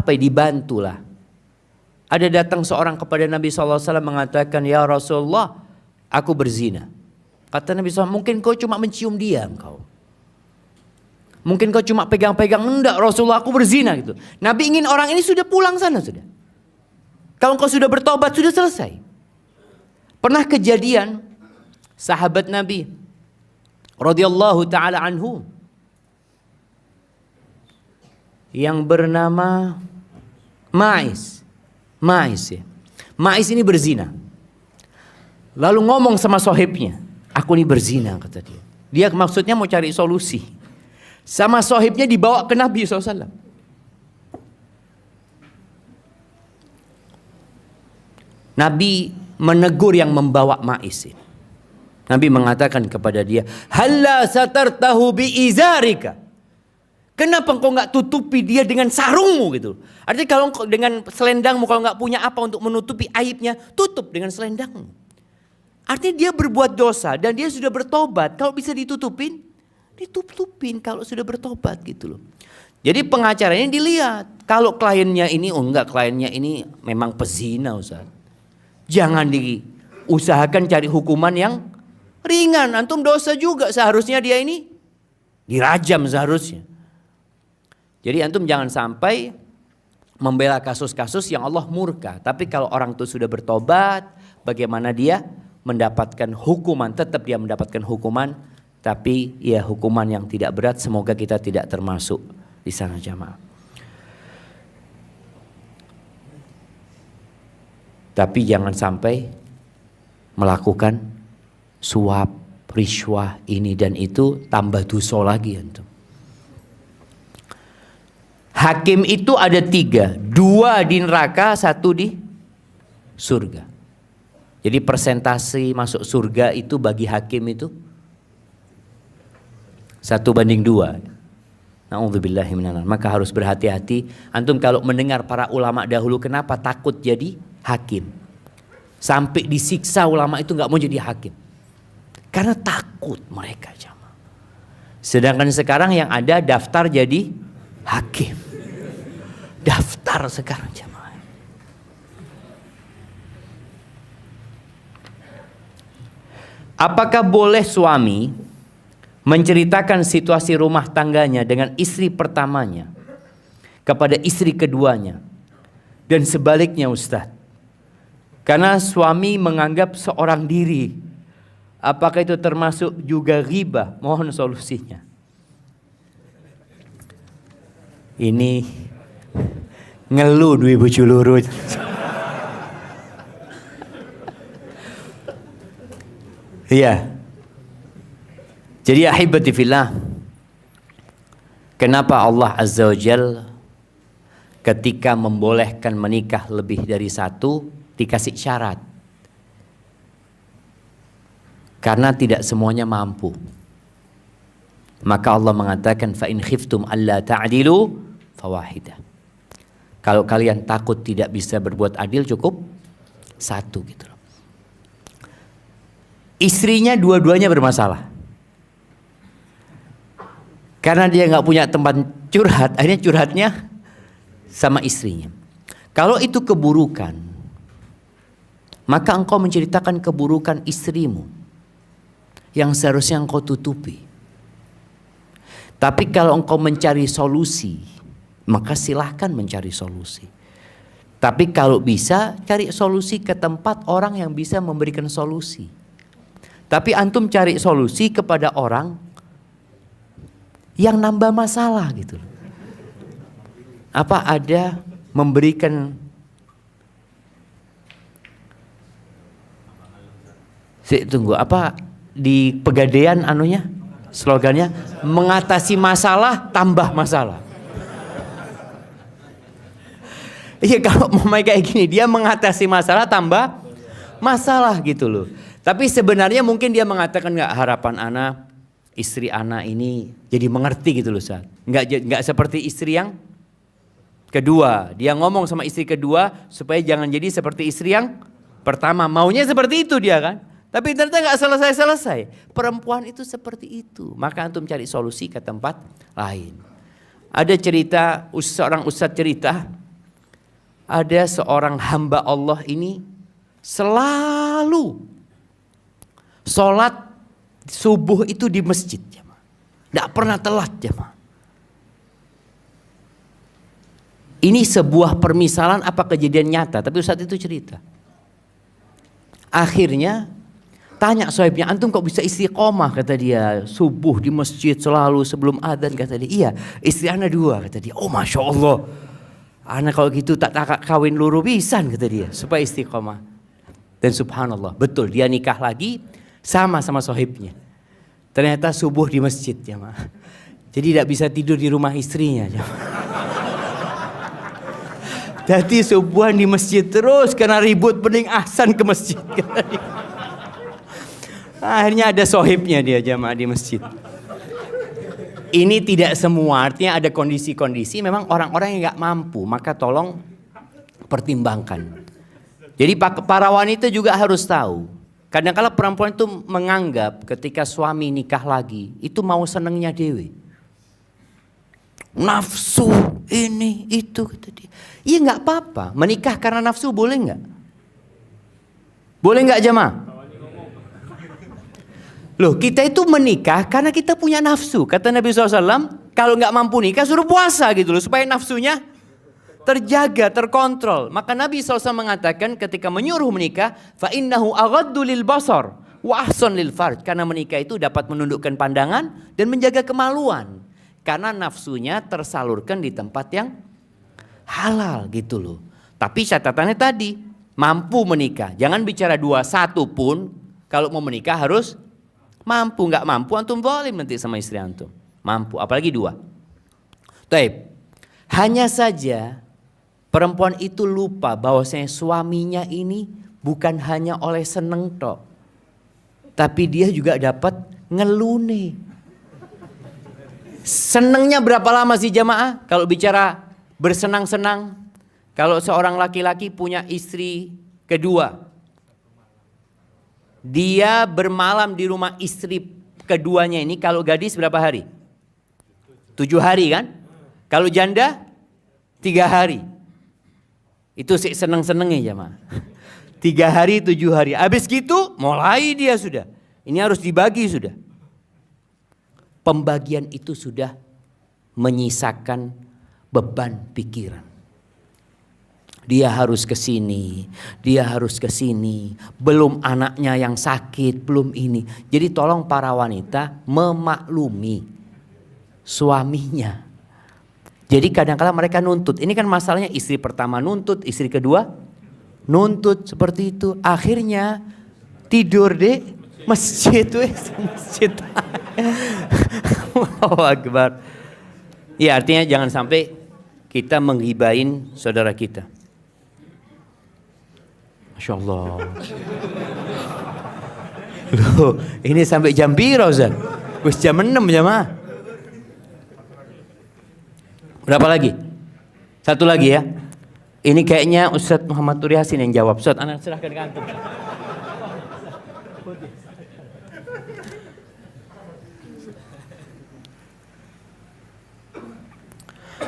Speaker 1: dibantulah. Ada datang seorang kepada Nabi SAW mengatakan, ya Rasulullah, aku berzina. Kata Nabi SAW, mungkin kau cuma mencium dia engkau. Mungkin kau cuma pegang-pegang. Enggak Rasulullah, aku berzina gitu. Nabi ingin orang ini sudah pulang sana sudah. Kalau kau sudah bertobat sudah selesai. Pernah kejadian sahabat Nabi radhiyallahu taala anhu yang bernama Ma'is ya. Ma'is ini berzina. Lalu ngomong sama sohibnya, aku ini berzina, kata dia. Dia maksudnya mau cari solusi. Sama sohibnya dibawa ke Nabi SAW. Nabi menegur yang membawa Ma'is ini. Nabi mengatakan kepada dia, halla satartahu bi izarika. Kenapa engkau nggak tutupi dia dengan sarungmu gitu? Artinya kalau engkau dengan selendangmu, kalau nggak punya apa untuk menutupi aibnya, tutup dengan selendangmu. Artinya dia berbuat dosa dan dia sudah bertobat. Kalau bisa ditutupin, ditutupin kalau sudah bertobat gitu loh. Jadi pengacara ini dilihat, kalau kliennya ini, kliennya ini memang pezina, Ustaz. Jangan diusahakan cari hukuman yang ringan. Antum dosa juga, seharusnya dia ini dirajam seharusnya. Jadi antum jangan sampai membela kasus-kasus yang Allah murka. Tapi kalau orang itu sudah bertobat, bagaimana dia mendapatkan hukuman? Tetap dia mendapatkan hukuman, tapi ya hukuman yang tidak berat. Semoga kita tidak termasuk di sana jamaah. Tapi jangan sampai melakukan suap, riswah, ini dan itu, tambah dosa lagi antum. Hakim itu ada 3, 2 di neraka, 1 di surga. Jadi persentase masuk surga itu bagi hakim itu 1:2. Na'udzubillahi minanar. Maka harus berhati-hati. Antum kalau mendengar para ulama dahulu, kenapa takut jadi hakim? Sampai disiksa ulama itu nggak mau jadi hakim. Karena takut mereka jamaah. Sedangkan sekarang yang ada daftar jadi hakim. Daftar sekarang jamaah. Apakah boleh suami menceritakan situasi rumah tangganya dengan istri pertamanya kepada istri keduanya dan sebaliknya, Ustaz? Karena suami menganggap seorang diri. Apakah itu termasuk juga ghibah? Mohon solusinya. Ini ngeluh duwe bojo loro. Iya. Jadi ahibati fillah, kenapa Allah Azza wa Jal ketika membolehkan menikah lebih dari satu dikasih syarat? Karena tidak semuanya mampu. Maka Allah mengatakan fa in khiftum alla ta'dilu fawahidah. Kalau kalian takut tidak bisa berbuat adil, cukup satu gitu loh. Istrinya dua-duanya bermasalah. Karena dia nggak punya tempat curhat, akhirnya curhatnya sama istrinya. Kalau itu keburukan, maka engkau menceritakan keburukan istrimu yang seharusnya engkau tutupi. Tapi kalau engkau mencari solusi, maka silahkan mencari solusi. Tapi kalau bisa, cari solusi ke tempat orang yang bisa memberikan solusi. Tapi antum cari solusi kepada orang yang nambah masalah gitu. Apa ada memberikan tunggu, apa di Pegadaian anunya? Slogannya mengatasi masalah tambah masalah. Iya, kalau mau kayak gini, dia mengatasi masalah tambah masalah gitu loh. Tapi sebenarnya mungkin dia mengatakan nggak, harapan anak, istri anak ini jadi mengerti gitu loh Ustaz. Nggak seperti istri yang kedua. Dia ngomong sama istri kedua supaya jangan jadi seperti istri yang pertama. Maunya seperti itu dia kan. Tapi ternyata nggak selesai-selesai. Perempuan itu seperti itu. Maka antum cari solusi ke tempat lain. Ada cerita, seorang ustadz cerita, ada seorang hamba Allah ini selalu sholat subuh itu di masjid, jemaah. Tidak pernah telat, jemaah. Ini sebuah permisalan apa kejadian nyata, tapi ustadz itu cerita. Akhirnya tanya sohibnya, antum kok bisa istiqomah, kata dia, subuh di masjid selalu sebelum adzan, kata dia. Iya, istri ana dua, kata dia. Oh masya Allah, ana kalau gitu tak kawin luru pisan, kata dia, supaya istiqomah. Dan subhanallah, betul dia nikah lagi sama sohibnya. Ternyata subuh di masjid, jemaah. Jadi tidak bisa tidur di rumah istrinya, jemaah. Jadi subuhan di masjid terus karena ribut pening ahsan ke masjid. Akhirnya ada sohibnya dia, jemaah, di masjid. Ini tidak semua, artinya ada kondisi-kondisi memang orang-orang yang nggak mampu, maka tolong pertimbangkan. Jadi para wanita juga harus tahu. Kadang-kala perempuan itu menganggap ketika suami nikah lagi itu mau senengnya dewe. Nafsu ini itu kata dia. Iya nggak apa-apa, menikah karena nafsu boleh nggak? Boleh nggak jemaah? Loh, kita itu menikah karena kita punya nafsu. Kata Nabi SAW, kalau nggak mampu nikah suruh puasa gitu loh, supaya nafsunya terjaga, terkontrol. Maka Nabi SAW mengatakan ketika menyuruh menikah, fa innahu aghaddu lil basar wa ahsan lil farj. Karena menikah itu dapat menundukkan pandangan dan menjaga kemaluan. Karena nafsunya tersalurkan di tempat yang halal gitu loh. Tapi catatannya tadi, mampu menikah. Jangan bicara 2, 1 pun kalau mau menikah harus mampu. Nggak mampu antum zalim nanti sama istri antum. Mampu, apalagi 2. Taib. Hanya saja perempuan itu lupa bahwasanya suaminya ini bukan hanya oleh seneng tok, tapi dia juga dapat ngelune. Senengnya berapa lama sih jamaah? Kalau bicara bersenang-senang, kalau seorang laki-laki punya istri kedua, dia bermalam di rumah istri keduanya ini, kalau gadis berapa hari? 7 hari kan? Kalau janda 3 hari. Itu sih seneng-senengnya jemaah. 3 hari 7 hari. Habis gitu mulai dia sudah. Ini harus dibagi sudah. Pembagian itu sudah menyisakan beban pikiran. Dia harus ke sini, dia harus ke sini. Belum anaknya yang sakit, belum ini. Jadi tolong para wanita memaklumi suaminya. Jadi kadang-kala mereka nuntut. Ini kan masalahnya istri pertama nuntut, istri kedua nuntut seperti itu. Akhirnya tidur di masjid, masjid. Allahu Akbar. Ya, artinya jangan sampai kita menghibain saudara kita. Masya Allah. Loh, ini sampai jam piro, Ustaz? Wis jam 6 jamaah. Berapa lagi? Satu lagi ya. Ini kayaknya Ustadz Muhammad Turi Hasin yang jawab. Ustadz, anak serahkan ke antum.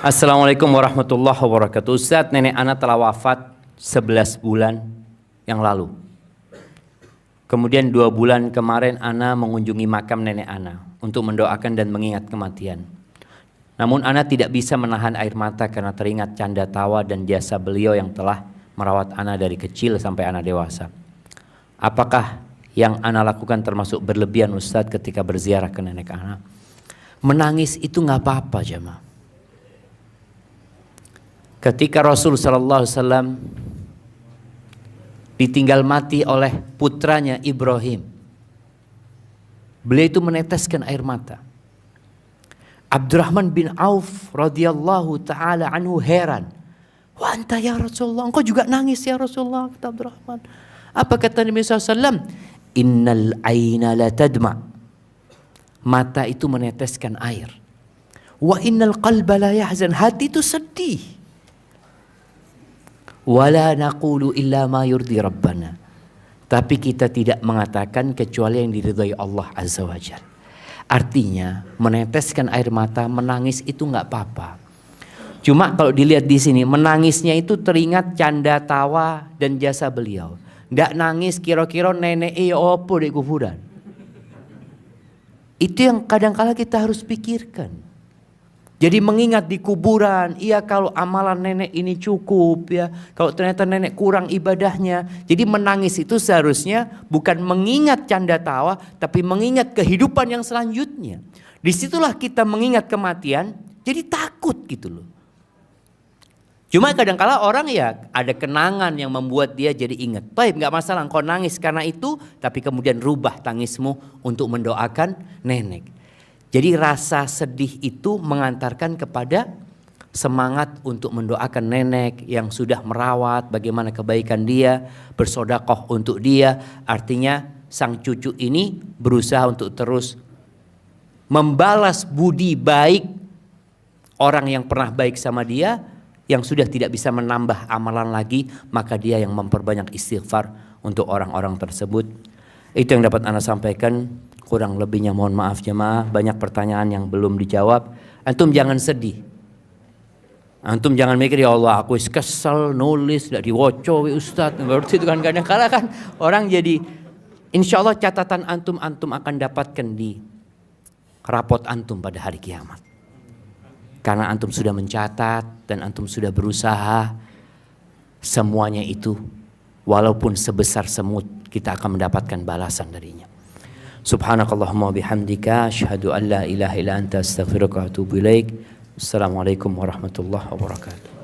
Speaker 1: Assalamualaikum warahmatullahi wabarakatuh. Ustadz, nenek anak telah wafat 11 bulan yang lalu. Kemudian 2 bulan kemarin Ana mengunjungi makam nenek Ana untuk mendoakan dan mengingat kematian. Namun Ana tidak bisa menahan air mata karena teringat canda tawa dan jasa beliau yang telah merawat Ana dari kecil sampai Ana dewasa. Apakah yang Ana lakukan termasuk berlebihan Ustadz ketika berziarah ke nenek Ana? Menangis itu nggak apa-apa jemaah. Ketika Rasul SAW ditinggal mati oleh putranya Ibrahim, beliau itu meneteskan air mata. Abdurrahman bin Auf radhiyallahu taala anhu heran. Wah, anta ya Rasulullah, engkau juga nangis ya Rasulullah, kata Abdurrahman. Apa kata Nabi SAW? Innal aina la tadma. Mata itu meneteskan air. Wa innal qalba la yahzan. Hati itu sedih. Wala naqulu illa ma yurdi rabbana. Tapi kita tidak mengatakan kecuali yang diridhai Allah Azza wa Jalla. Artinya meneteskan air mata, menangis itu nggak apa-apa. Cuma kalau dilihat di sini, menangisnya itu teringat canda tawa dan jasa beliau. Nggak nangis kira-kira nenek opo di kuburan. Itu yang kadang-kala kita harus pikirkan. Jadi mengingat di kuburan, iya kalau amalan nenek ini cukup ya, kalau ternyata nenek kurang ibadahnya. Jadi menangis itu seharusnya bukan mengingat canda tawa, tapi mengingat kehidupan yang selanjutnya. Disitulah kita mengingat kematian, jadi takut gitu loh. Cuma kadang-kala orang ya ada kenangan yang membuat dia jadi ingat. Baik, nggak masalah engkau nangis karena itu, tapi kemudian rubah tangismu untuk mendoakan nenek. Jadi rasa sedih itu mengantarkan kepada semangat untuk mendoakan nenek yang sudah merawat, bagaimana kebaikan dia, bersodakoh untuk dia. Artinya sang cucu ini berusaha untuk terus membalas budi baik orang yang pernah baik sama dia, yang sudah tidak bisa menambah amalan lagi, maka dia yang memperbanyak istighfar untuk orang-orang tersebut. Itu yang dapat Anda sampaikan. Kurang lebihnya mohon maaf jemaah, banyak pertanyaan yang belum dijawab. Antum jangan sedih. Antum jangan mikir ya Allah aku kesel nulis tidak diwoco Ustadz. Berarti itu kan kadang-kadang kan orang jadi, insya Allah catatan antum akan dapatkan di rapot antum pada hari kiamat. Karena antum sudah mencatat dan antum sudah berusaha, semuanya itu walaupun sebesar semut kita akan mendapatkan balasan darinya. Subhanakallahumma bihamdika asyhadu an la ilaha illa anta astaghfiruka wa atubu ilaik. Assalamualaikum warahmatullahi wabarakatuh.